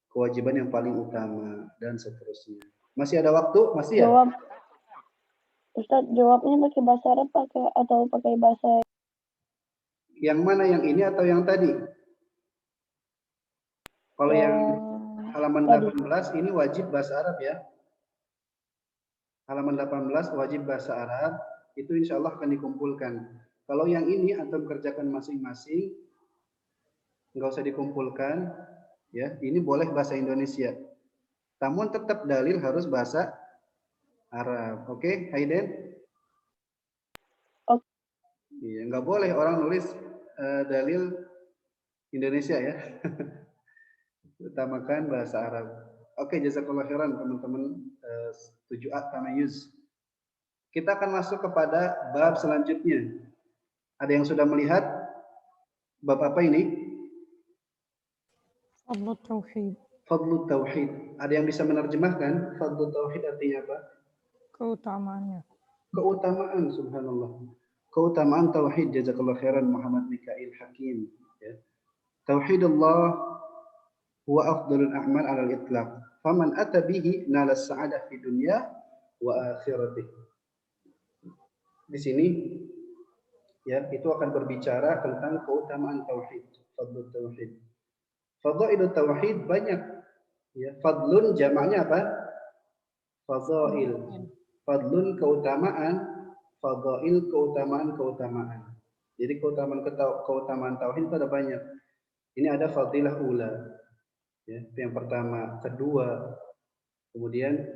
kewajiban yang paling utama dan seterusnya. Masih ada waktu? Masih ya? Jawab. Ustadz, jawabnya pakai bahasa Arab atau pakai bahasa Yang mana, yang ini atau yang tadi? Kalau yang halaman 18 ini wajib bahasa Arab ya. Halaman 18 wajib bahasa Arab, itu insya Allah akan dikumpulkan. Kalau yang ini antum kerjakan masing-masing, nggak usah dikumpulkan, ya. Ini boleh bahasa Indonesia. Namun tetap dalil harus bahasa Arab. Oke, Hayden? Oke. Iya, nggak boleh orang nulis dalil Indonesia ya. Utamakan bahasa Arab. Oke, jazakallah khairan teman-teman 7A tamayuz. Kita akan masuk kepada bab selanjutnya. Ada yang sudah melihat bab apa ini? Fadlu tauhid. Fadlu tauhid. Ada yang bisa menerjemahkan fadlu tauhid artinya apa? Keutamaannya. Keutamaan, subhanallah. Keutamaan tauhid, jazakallah khairan Muhammad Mikail Hakim. Ya. Tauhidullah huwa afdalul a'mal 'alal itlaq. Faman ata bihi nala sa'adah fi dunya wa akhiratih. Di sini ya itu akan berbicara tentang keutamaan tauhid, fadlul tauhid. Fadailut tauhid banyak ya. Fadlun jamaknya apa? Fadail. Fadlun keutamaan, fadail keutamaan. Jadi keutamaan tauhid itu ada banyak. Ini ada fadilah ula. Ya, itu yang pertama, kedua, kemudian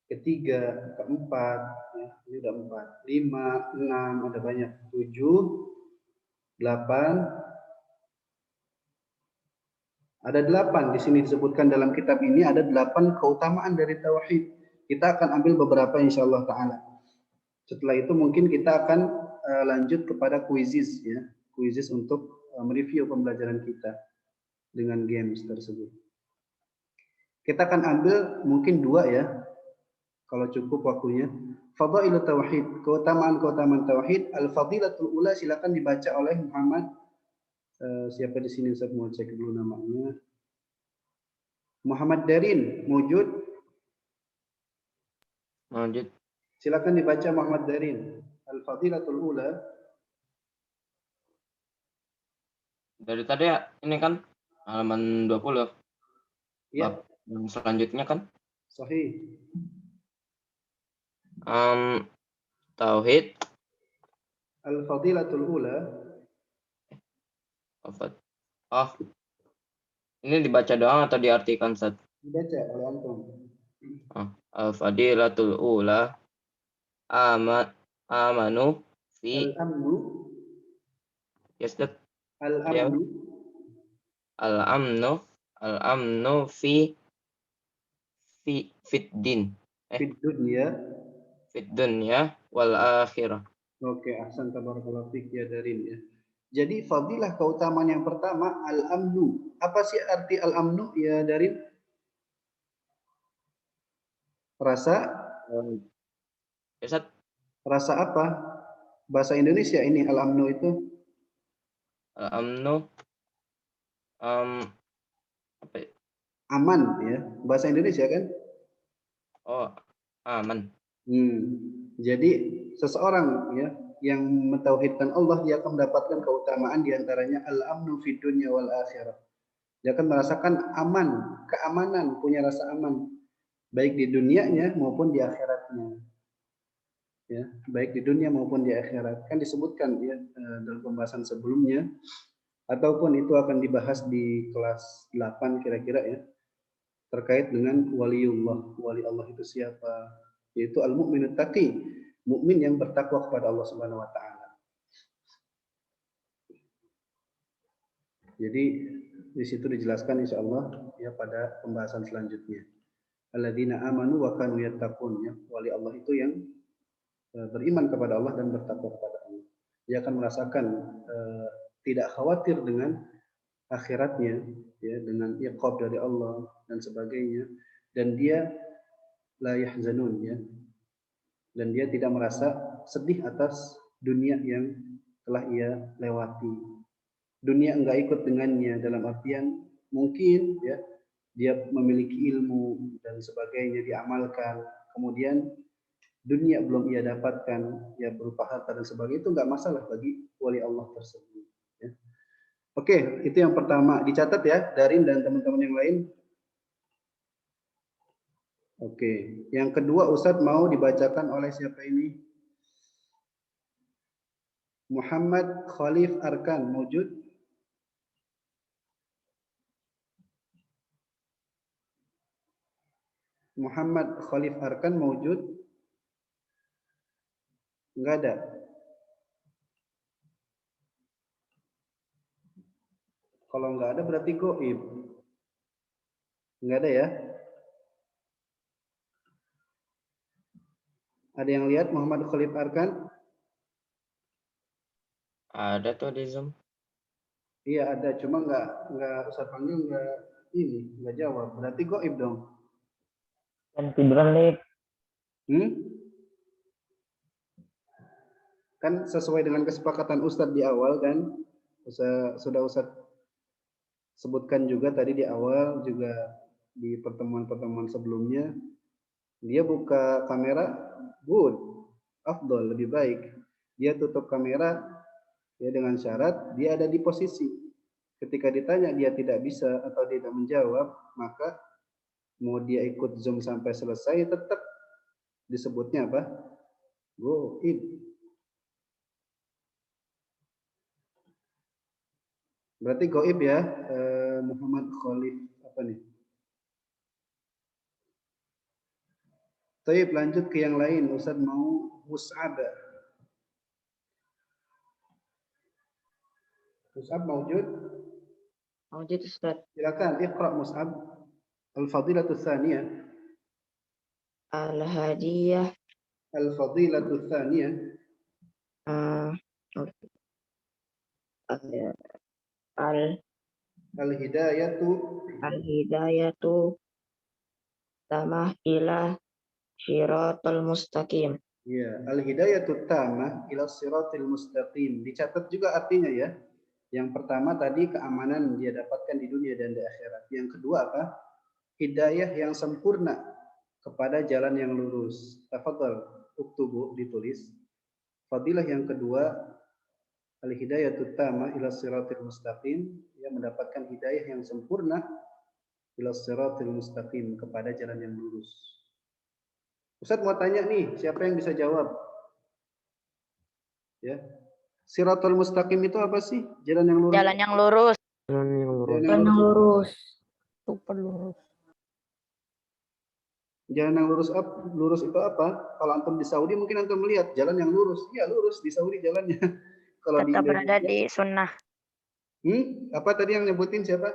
ketiga, keempat, ya, ini udah 4, 5, 6, ada banyak, 7, 8, ada 8 di sini disebutkan dalam kitab ini ada 8 keutamaan dari tauhid. Kita akan ambil beberapa insyaallah taala. Setelah itu mungkin kita akan lanjut kepada kuisis ya, kuisis untuk mereview pembelajaran kita dengan games tersebut. Kita akan ambil mungkin 2 ya, kalau cukup waktunya. Fadailut tauhid, keutamaan tauhid. Al-fadilatul ula silakan dibaca oleh Muhammad. Siapa di sini, saya mau cek dulu namanya. Muhammad Darin, wujud. Lanjut. Silakan dibaca Muhammad Darin. Al-fadilatul ula. Dari tadi ya, ini kan halaman 20. Ya. Bab selanjutnya kan Sahih. Tauhid. Al-fadilatul ula. Oh, ini dibaca doang atau diartikan, Ustaz? Dibaca oleh antum. Al-fadilatul ula amanu fi Al-amnu. Yes, Ustaz. Al-amnu. Al-amnu fi fit din. Fid dunya. Fit dunya wal akhirah. Oke, ahsan tabarakallahu fik ya Darin ya. Jadi fadilah keutamaan yang pertama al-amnu. Apa sih arti al-amnu ya Darin? Rasa? Ya, Ustaz. Rasa apa? Bahasa Indonesia ini al-amnu itu? Al-amnu apa ya? Aman ya. Bahasa Indonesia kan? Oh, aman. Jadi seseorang ya yang mentauhidkan Allah, dia akan mendapatkan keutamaan diantaranya al-amnu fid dunya wal akhirah. Dia akan merasakan aman, keamanan, punya rasa aman baik di dunianya maupun di akhiratnya. Ya, baik di dunia maupun di akhirat. Kan disebutkan ya dalam pembahasan sebelumnya, ataupun itu akan dibahas di kelas 8 kira-kira ya, terkait dengan waliullah. Wali Allah itu siapa? Yaitu al-mu'minut taqi, mukmin yang bertakwa kepada Allah Subhanahu wa taala. Jadi di situ dijelaskan insyaallah ya pada pembahasan selanjutnya. Alladzina amanu wa kanu yattaqun, ya. Wali Allah itu yang beriman kepada Allah dan bertakwa kepada Allah. Dia akan merasakan tidak khawatir dengan akhiratnya, ya, dengan iqab dari Allah dan sebagainya, dan dia la yahzanun, ya, dan dia tidak merasa sedih atas dunia yang telah ia lewati. Dunia enggak ikut dengannya, dalam artian mungkin ya dia memiliki ilmu dan sebagainya, diamalkan, kemudian dunia belum ia dapatkan, ya berupa harta dan sebagainya, itu enggak masalah bagi wali Allah tersebut. Ya. Oke, itu yang pertama. Dicatat ya, Darin dan teman-teman yang lain. Oke, yang kedua Ustadz mau dibacakan oleh siapa ini? Muhammad Khalif Arkan, mewujud? Muhammad Khalif Arkan mewujud? Enggak ada. Kalau enggak ada berarti goib. Enggak ada ya? Ada yang lihat Muhammad Khalif Arkan? Ada tuh di Zoom. Iya ada, cuma enggak Ustaz panggil enggak jawab. Berarti goib dong. Kan tiduran nih. Kan sesuai dengan kesepakatan Ustadz di awal kan, sudah Ustadz sebutkan juga tadi di awal, juga di pertemuan-pertemuan sebelumnya, dia buka kamera, good, afdol, lebih baik. Dia tutup kamera ya dengan syarat dia ada di posisi. Ketika ditanya dia tidak bisa atau tidak menjawab, maka mau dia ikut Zoom sampai selesai tetap disebutnya apa? Goib. Berarti goib ya, Muhammad Khalif apa nih? Taib, lanjut ke yang lain. Ustadz mau Mus'ab. Mus'ab mawjud? Mawjud Ustaz. Silakan iqra Mus'ab. Al-fadilatu tsaniyah. Al-Hadiyah. Al-fadilatu tsaniyah. Al-Hidayatu tamah ila syiratal mustaqim. Ya, al-hidayatu tamah ila siratil mustaqim. Dicatat juga artinya ya. Yang pertama tadi keamanan dia dapatkan di dunia dan di akhirat. Yang kedua apa? Hidayah yang sempurna kepada jalan yang lurus. Tafadhal, uktubu, ditulis. Fadilah yang kedua, al-hidayatu tamah ila siratil mustaqim, yang mendapatkan hidayah yang sempurna ila siratil mustaqim, kepada jalan yang lurus. Ustaz mau tanya nih, siapa yang bisa jawab? Ya. Siratul mustaqim itu apa sih? Jalan yang lurus. Jalan yang lurus. Jalan yang lurus. Jalan yang lurus. Super lurus. Jalan yang lurus lurus itu apa? Kalau antum di Saudi mungkin antum melihat jalan yang lurus. Iya lurus di Saudi jalannya. Kalau di Tetap berada Indonesia, di sunnah. Apa tadi yang nyebutin siapa?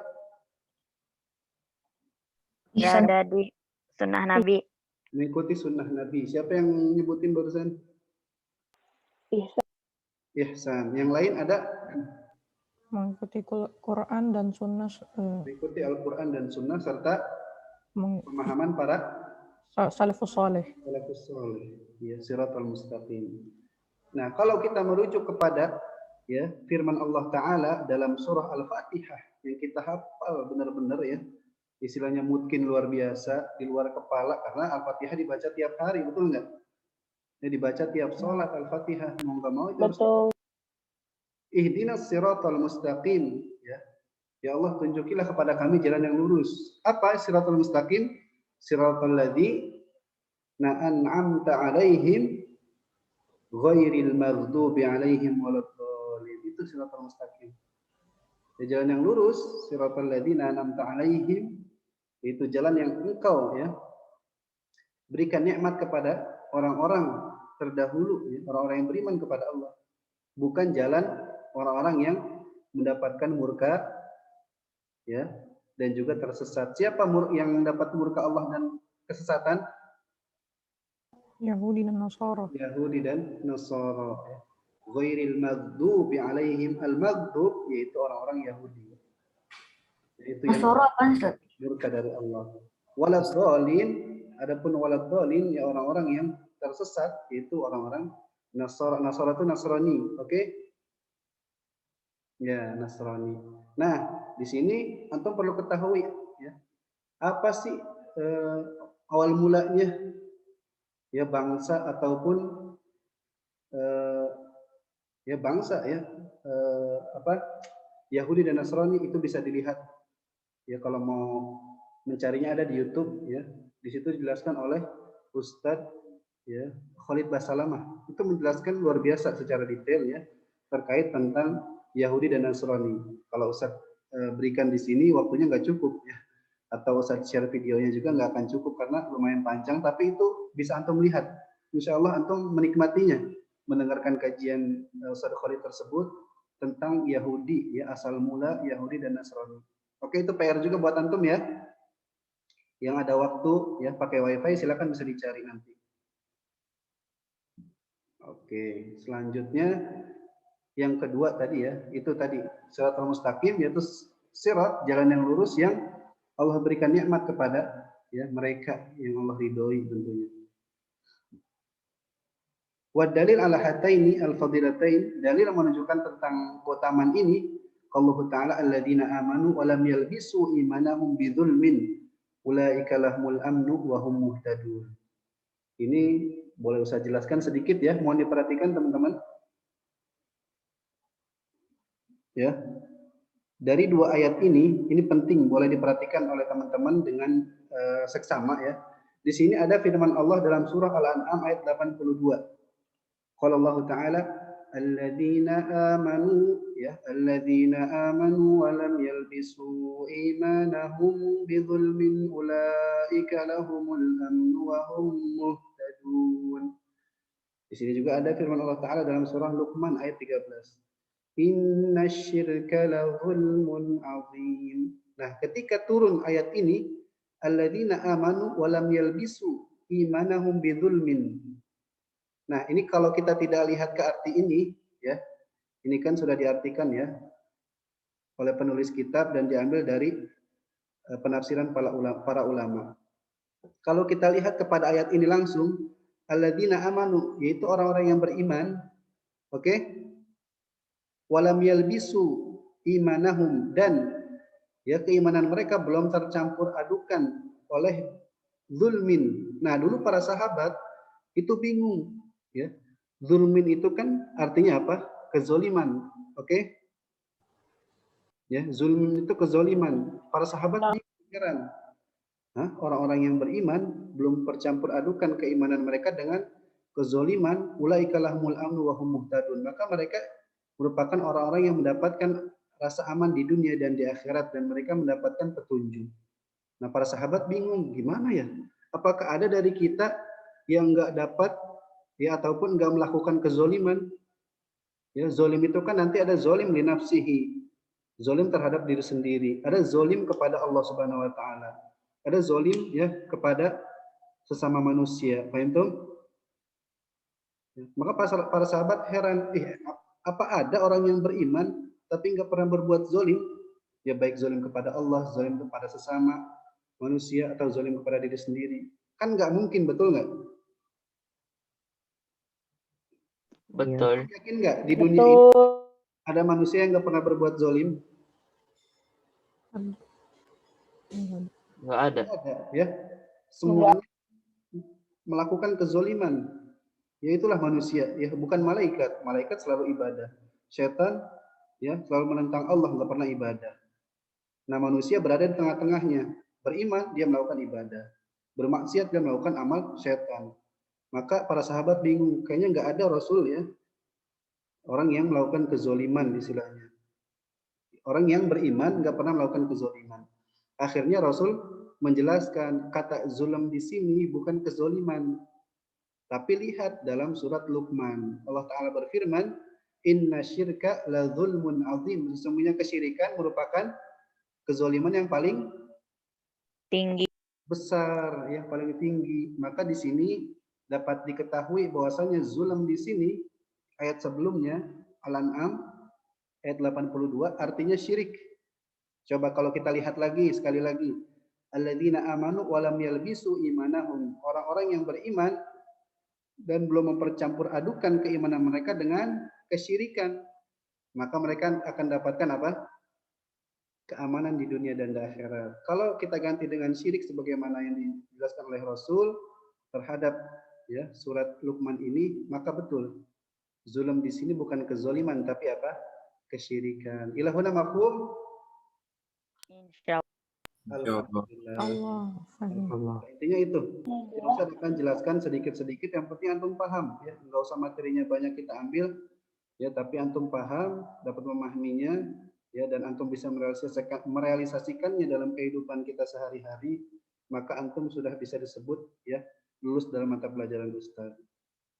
Berada di sunnah Nabi. Mengikuti sunnah Nabi. Siapa yang nyebutin barusan? Ihsan. Ihsan. Yang lain ada? Mengikuti Quran dan Sunnah. Mengikuti Al-Quran dan Sunnah serta pemahaman para Salafus Saleh. Salafus Saleh. Ya, Siratal Mustaqim. Nah, kalau kita merujuk kepada ya firman Allah Ta'ala dalam surah Al-Fatihah yang kita hafal benar-benar ya, istilahnya mungkin luar biasa, di luar kepala, karena Al-Fatihah dibaca tiap hari, betul nggak? Ini dibaca tiap sholat Al-Fatihah. Mau nggak mau itu harus Betul. ihdinas siratal mustaqim, ya. Ya Allah, tunjukilah kepada kami jalan yang lurus. Apa siratal mustaqim? Siratal ladzina an'amta 'alaihim ghairil maghdubi 'alaihim waladdallin. Itu siratal mustaqim. Ya, jalan yang lurus, siratal ladzina an'amta 'alaihim, itu jalan yang engkau ya berikan nikmat kepada orang-orang terdahulu, ya, orang-orang yang beriman kepada Allah. Bukan jalan orang-orang yang mendapatkan murka, ya, dan juga tersesat. Siapa yang mendapat murka Allah dan kesesatan? Yahudi dan Nasara. Yahudi dan Nasara. Ghairil maghdubi alaihim, al-maghdub yaitu orang-orang Yahudi. Yaitu yang murka dari Allah. Waladhdallin, adapun waladhdallin ya orang-orang yang tersesat, yaitu orang-orang Nasara. Nasara itu Nasrani, oke? Ya, Nasrani. Nah, di sini antum perlu ketahui ya, apa sih awal mulanya ya bangsa ataupun ya bangsa ya Yahudi dan Nasrani itu bisa dilihat ya, kalau mau mencarinya ada di YouTube ya. Di situ dijelaskan oleh Ustadz ya Khalid Basalamah. Itu menjelaskan luar biasa secara detail ya terkait tentang Yahudi dan Nasrani. Kalau Ustadz berikan di sini waktunya nggak cukup ya, atau Ustadz share videonya juga nggak akan cukup karena lumayan panjang, tapi itu bisa antum lihat. Insya Allah antum menikmatinya, mendengarkan kajian Ustadz Khalid tersebut tentang Yahudi ya, asal mula Yahudi dan Nasrani. Oke, itu PR juga buat antum ya. Yang ada waktu ya pakai WiFi silakan bisa dicari nanti. Oke, selanjutnya yang kedua tadi ya, itu tadi siratal mustaqim, yaitu sirat, jalan yang lurus yang Allah berikan nikmat kepada ya mereka yang Allah ridhoi tentunya. Wa dalil ala hataini al-fadilatain, dalil yang menunjukkan tentang keutamaan ini, qauluhu ta'ala alladzina amanu wa lam yalbisu imanahum bidzulmin ulaika lahumul amnu wa hum muhtadun. Ini boleh saya jelaskan sedikit ya, mohon diperhatikan teman-teman. Ya. Dari dua ayat ini penting, boleh diperhatikan oleh teman-teman dengan seksama ya. Di sini ada firman Allah dalam surah Al-An'am ayat 82. Qala Allah Ta'ala alladzina amanu ya, alladzina amanu wa lam yalbisu imanahum bidzulmin ulaika lahumul amnu wa hum muhtadun. Di sini juga ada firman Allah Ta'ala dalam surah Luqman ayat 13. Inna syirka la zulmun azim. Nah, ketika turun ayat ini, alladzina amanu wa lam yalbisu imanahum bidzulmin. Nah, ini kalau kita tidak lihat ke arti ini, ya, ini kan sudah diartikan ya oleh penulis kitab dan diambil dari penafsiran para ulama. Kalau kita lihat kepada ayat ini langsung, alladzina amanu, yaitu orang-orang yang beriman, oke? Walam yalbisu imanahum, dan ya keimanan mereka belum tercampur adukan oleh zulmin. Nah, dulu para sahabat itu bingung ya. Zulmin itu kan artinya apa? Kezoliman. Oke? Ya, zulmin itu kezoliman. Para sahabat bingung. Orang-orang yang beriman belum tercampur adukan keimanan mereka dengan kezoliman, ulaika lahumul amnu wa hum muhtadun. Maka mereka merupakan orang-orang yang mendapatkan rasa aman di dunia dan di akhirat, dan mereka mendapatkan petunjuk. Nah, para sahabat bingung, gimana ya? Apakah ada dari kita yang nggak dapat ya ataupun nggak melakukan kezoliman? Ya, zolim itu kan nanti ada zolim li nafsihi, zolim terhadap diri sendiri, ada zolim kepada Allah Subhanahu Wa Taala, ada zolim ya kepada sesama manusia. Paham tuh? Maka para sahabat heran, apa ada orang yang beriman tapi nggak pernah berbuat zolim? Ya baik zolim kepada Allah, zolim kepada sesama manusia, atau zolim kepada diri sendiri. Kan nggak mungkin, betul nggak? Betul. Yakin nggak di dunia ini ada manusia yang nggak pernah berbuat zolim? Nggak ada. Nggak ada, ya. Semuanya melakukan kezoliman. Ya itulah manusia, ya bukan malaikat. Malaikat selalu ibadah. Setan ya selalu menentang Allah, nggak pernah ibadah. Nah, manusia berada di tengah-tengahnya. Beriman, dia melakukan ibadah. Bermaksiat, dia melakukan amal setan. Maka para sahabat bingung, kayaknya nggak ada Rasul ya, orang yang melakukan kezoliman istilahnya. Orang yang beriman nggak pernah melakukan kezoliman. Akhirnya Rasul menjelaskan kata zulam di sini bukan kezoliman. Tapi lihat dalam surat Luqman, Allah Ta'ala berfirman, inna syirka la zulmun azim. Sesungguhnya kesyirikan merupakan kezoliman yang paling Tinggi. besar, yang paling tinggi. Maka di sini dapat diketahui bahwasanya zulam di sini ayat sebelumnya Al-An'am ayat 82 artinya syirik. Coba kalau kita lihat lagi sekali lagi, alladzina amanu wa lam yalbisu imanahum. Orang-orang yang beriman dan belum mempercampur adukan keimanan mereka dengan kesyirikan, maka mereka akan dapatkan apa? Keamanan di dunia dan di akhirat. Kalau kita ganti dengan syirik sebagaimana yang dijelaskan oleh Rasul terhadap ya surat Luqman ini, maka betul zulm di sini bukan kezoliman tapi apa? Kesyirikan. Ilahuna mafhum? Insya Alhamdulillah. Allah. Fahim. Allah. Intinya itu. Ya, Ustaz akan jelaskan sedikit-sedikit, yang penting antum paham ya, enggak usah materinya banyak kita ambil ya, tapi antum paham, dapat memahaminya ya, dan antum bisa merealisasikannya dalam kehidupan kita sehari-hari, maka antum sudah bisa disebut ya lulus dalam mata pelajaran Ustaz.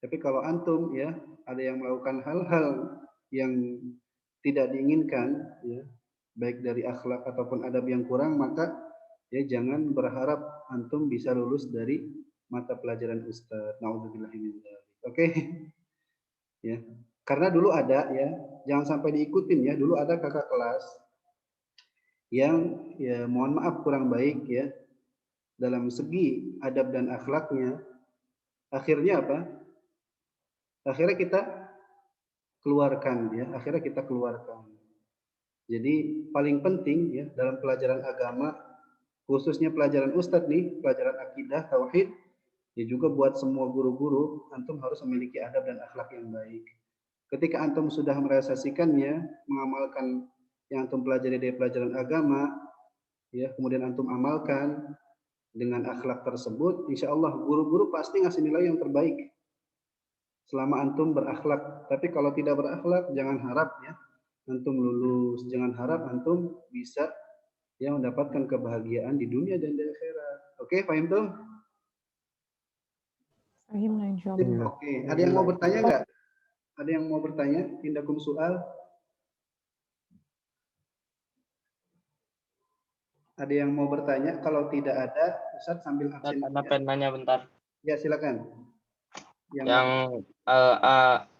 Tapi kalau antum ya ada yang melakukan hal-hal yang tidak diinginkan ya, baik dari akhlak ataupun adab yang kurang, maka ya jangan berharap antum bisa lulus dari mata pelajaran Ustaz. Nauzubillah min dzalik. Oke. Ya. Karena dulu ada ya, jangan sampai diikutin ya. Dulu ada kakak kelas yang ya mohon maaf kurang baik ya dalam segi adab dan akhlaknya. Akhirnya apa? Akhirnya kita keluarkan ya. Akhirnya kita keluarkan. Jadi paling penting ya dalam pelajaran agama, khususnya pelajaran Ustadz nih, pelajaran akidah, tauhid, ya juga buat semua guru-guru, antum harus memiliki adab dan akhlak yang baik. Ketika antum sudah merealisasikannya, mengamalkan yang antum pelajari dari pelajaran agama, ya kemudian antum amalkan dengan akhlak tersebut, insya Allah guru-guru pasti ngasih nilai yang terbaik selama antum berakhlak. Tapi kalau tidak berakhlak, jangan harap ya antum lulus, jangan harap antum bisa yang mendapatkan kebahagiaan di dunia dan di akhirat. Oke, paham tuh? Fahim lah insyaallah. Oke, ada yang mau bertanya nggak? Ada yang mau bertanya? Indakum soal? Ada yang mau bertanya? Kalau tidak ada, Ustaz sambil absen. Ada penanya bentar. Ya, silakan. Yang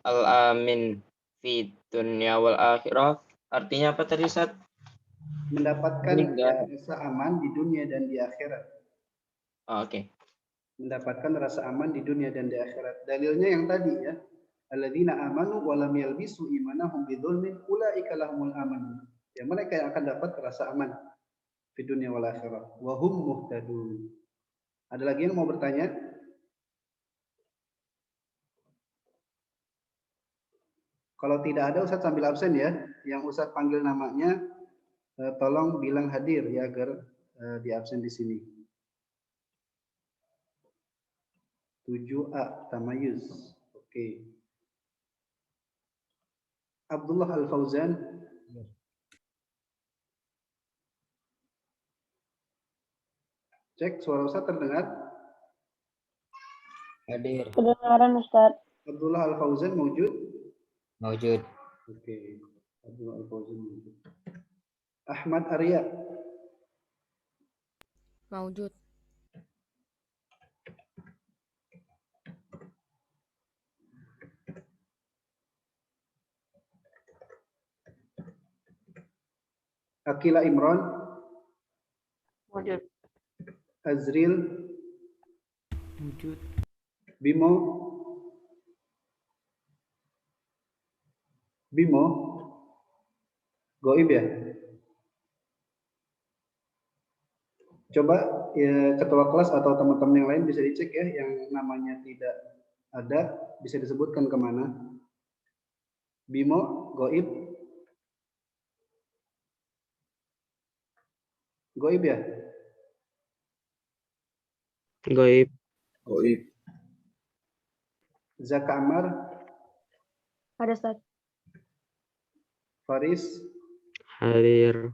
al-amin fi dunya wal akhirah artinya apa tadi, Ustaz? Mendapatkan rasa aman di dunia dan di akhirat. Oh, oke. Mendapatkan rasa aman di dunia dan di akhirat. Dalilnya yang tadi ya. Alladzina amanu wa lam yalbisu imanahum bidzulmin ulaika lahumul aman. Ya, mereka yang akan dapat rasa aman di dunia wal akhirah. Wa hum muhtadun. Ada lagi yang mau bertanya? Kalau tidak ada, Ustaz sambil absen ya. Yang Ustaz panggil namanya, tolong bilang hadir ya agar di absen di sini. 7A Tamayuz. Oke. Abdullah Al-Fauzan. Cek suara Ustaz terdengar? Hadir. Kedengaran Ustaz. Abdullah Al-Fauzan mewujud? Mawjud. Oke. Abdullah Al-Fauzan mewujud. Ahmad Arya. Mawjud. Akila Imran. Wujud. Azril. Mawjud. Bimo. Bimo. Goib ya? Coba ya, ketua kelas atau teman-teman yang lain bisa dicek ya yang namanya tidak ada, bisa disebutkan kemana? Bimo, goib? Goib ya? Goib. Goib. Zaka Ammar, Ada Ustaz. Faris, Hadir.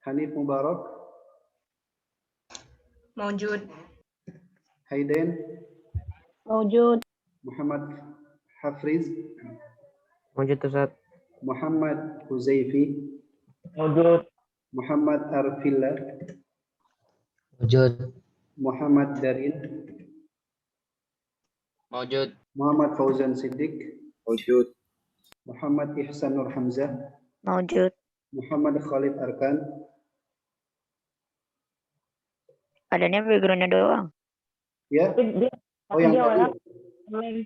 Hanif Mubarak, Mawjud. Haiden, Mawjud. Muhammad Hafriz, Wujud Ustaz. Muhammad Huzaifi, Mawjud. Muhammad Arfilla, Wujud. Muhammad Darin, Mawjud. Muhammad Fauzan Siddiq, Wujud. Muhammad Ihsan Nur Hamzah, Mawjud. Muhammad Khalid Arkan, Adanya backgroundnya doang. ya? Oh yang tadi,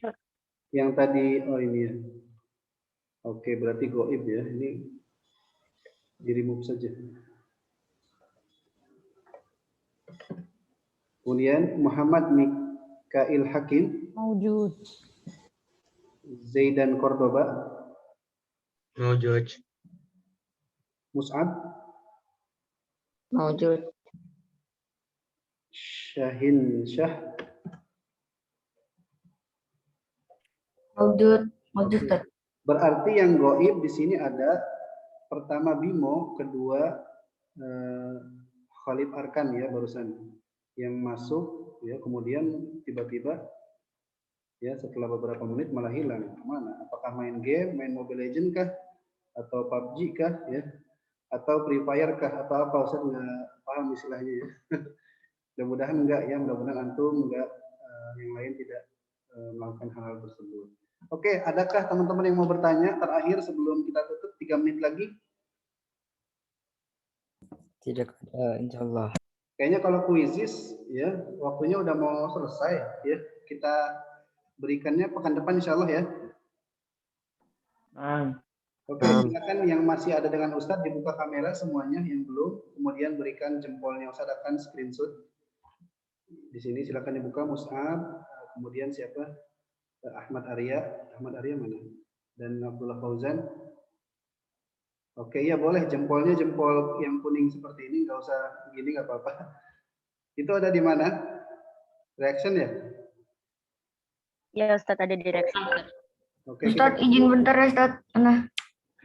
yang tadi, oh ini ya. Oke, berarti goib ya. Ini di remove saja. Kemudian Muhammad Mikail Hakim, Mawjud. Zaidan Cordoba, Mawjud. Mus'ab, Mawjud. Syahin Syah, Mawjud. Mawjud. berarti yang goib di sini ada pertama Bimo, kedua Khalid Arkan ya barusan yang masuk ya, kemudian tiba-tiba ya setelah beberapa menit malah hilang. Kemana? Apakah main game, main Mobile Legends kah, atau PUBG kah ya, atau Free Fire kah, atau apa? Saya nggak paham istilahnya ya. Mudah-mudahan enggak ya, mudah-mudahan antum enggak yang lain tidak melakukan hal-hal tersebut. Oke, adakah teman-teman yang mau bertanya terakhir sebelum kita tutup 3 menit lagi? Tidak ada, insya Allah. Kayaknya kalau kuisis ya waktunya udah mau selesai ya. Kita berikannya pekan depan insya Allah ya. Oke, silakan yang masih ada dengan Ustadz dibuka kamera semuanya, yang belum kemudian berikan jempolnya Ustadz akan screenshot. Di sini silakan dibuka Mus'ab, kemudian siapa? Ahmad Arya mana? Dan Abdullah Fauzan. Oke, ya boleh jempolnya jempol yang kuning seperti ini, nggak usah gini nggak apa-apa. Itu ada di mana? Reaction ya? Ya Ustaz ada direksi. Oke, Ustaz kita izin bentar ya Ustaz. Nah.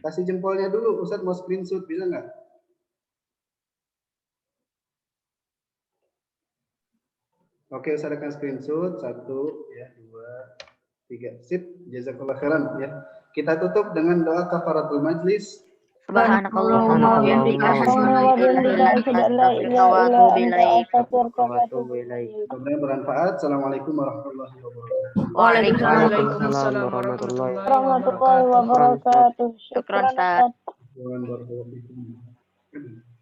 kasih jempolnya dulu. Ustadz mau screenshot bisa nggak? Oke, Ustadz akan screenshot 1, ya 2, 3. Sip, jazakallah khairan ya. Kita tutup dengan doa kafaratul majlis. Subhanakallahumma wa bihamdika asyhadu an la ilaha illa anta astaghfiruka wa atubu ilaik. Semoga bermanfaat. Assalamualaikum warahmatullahi wabarakatuh. Waalaikumsalam Warahmatullahi wabarakatuh. Syukran Ustaz. Warahmatullahi wabarakatuh.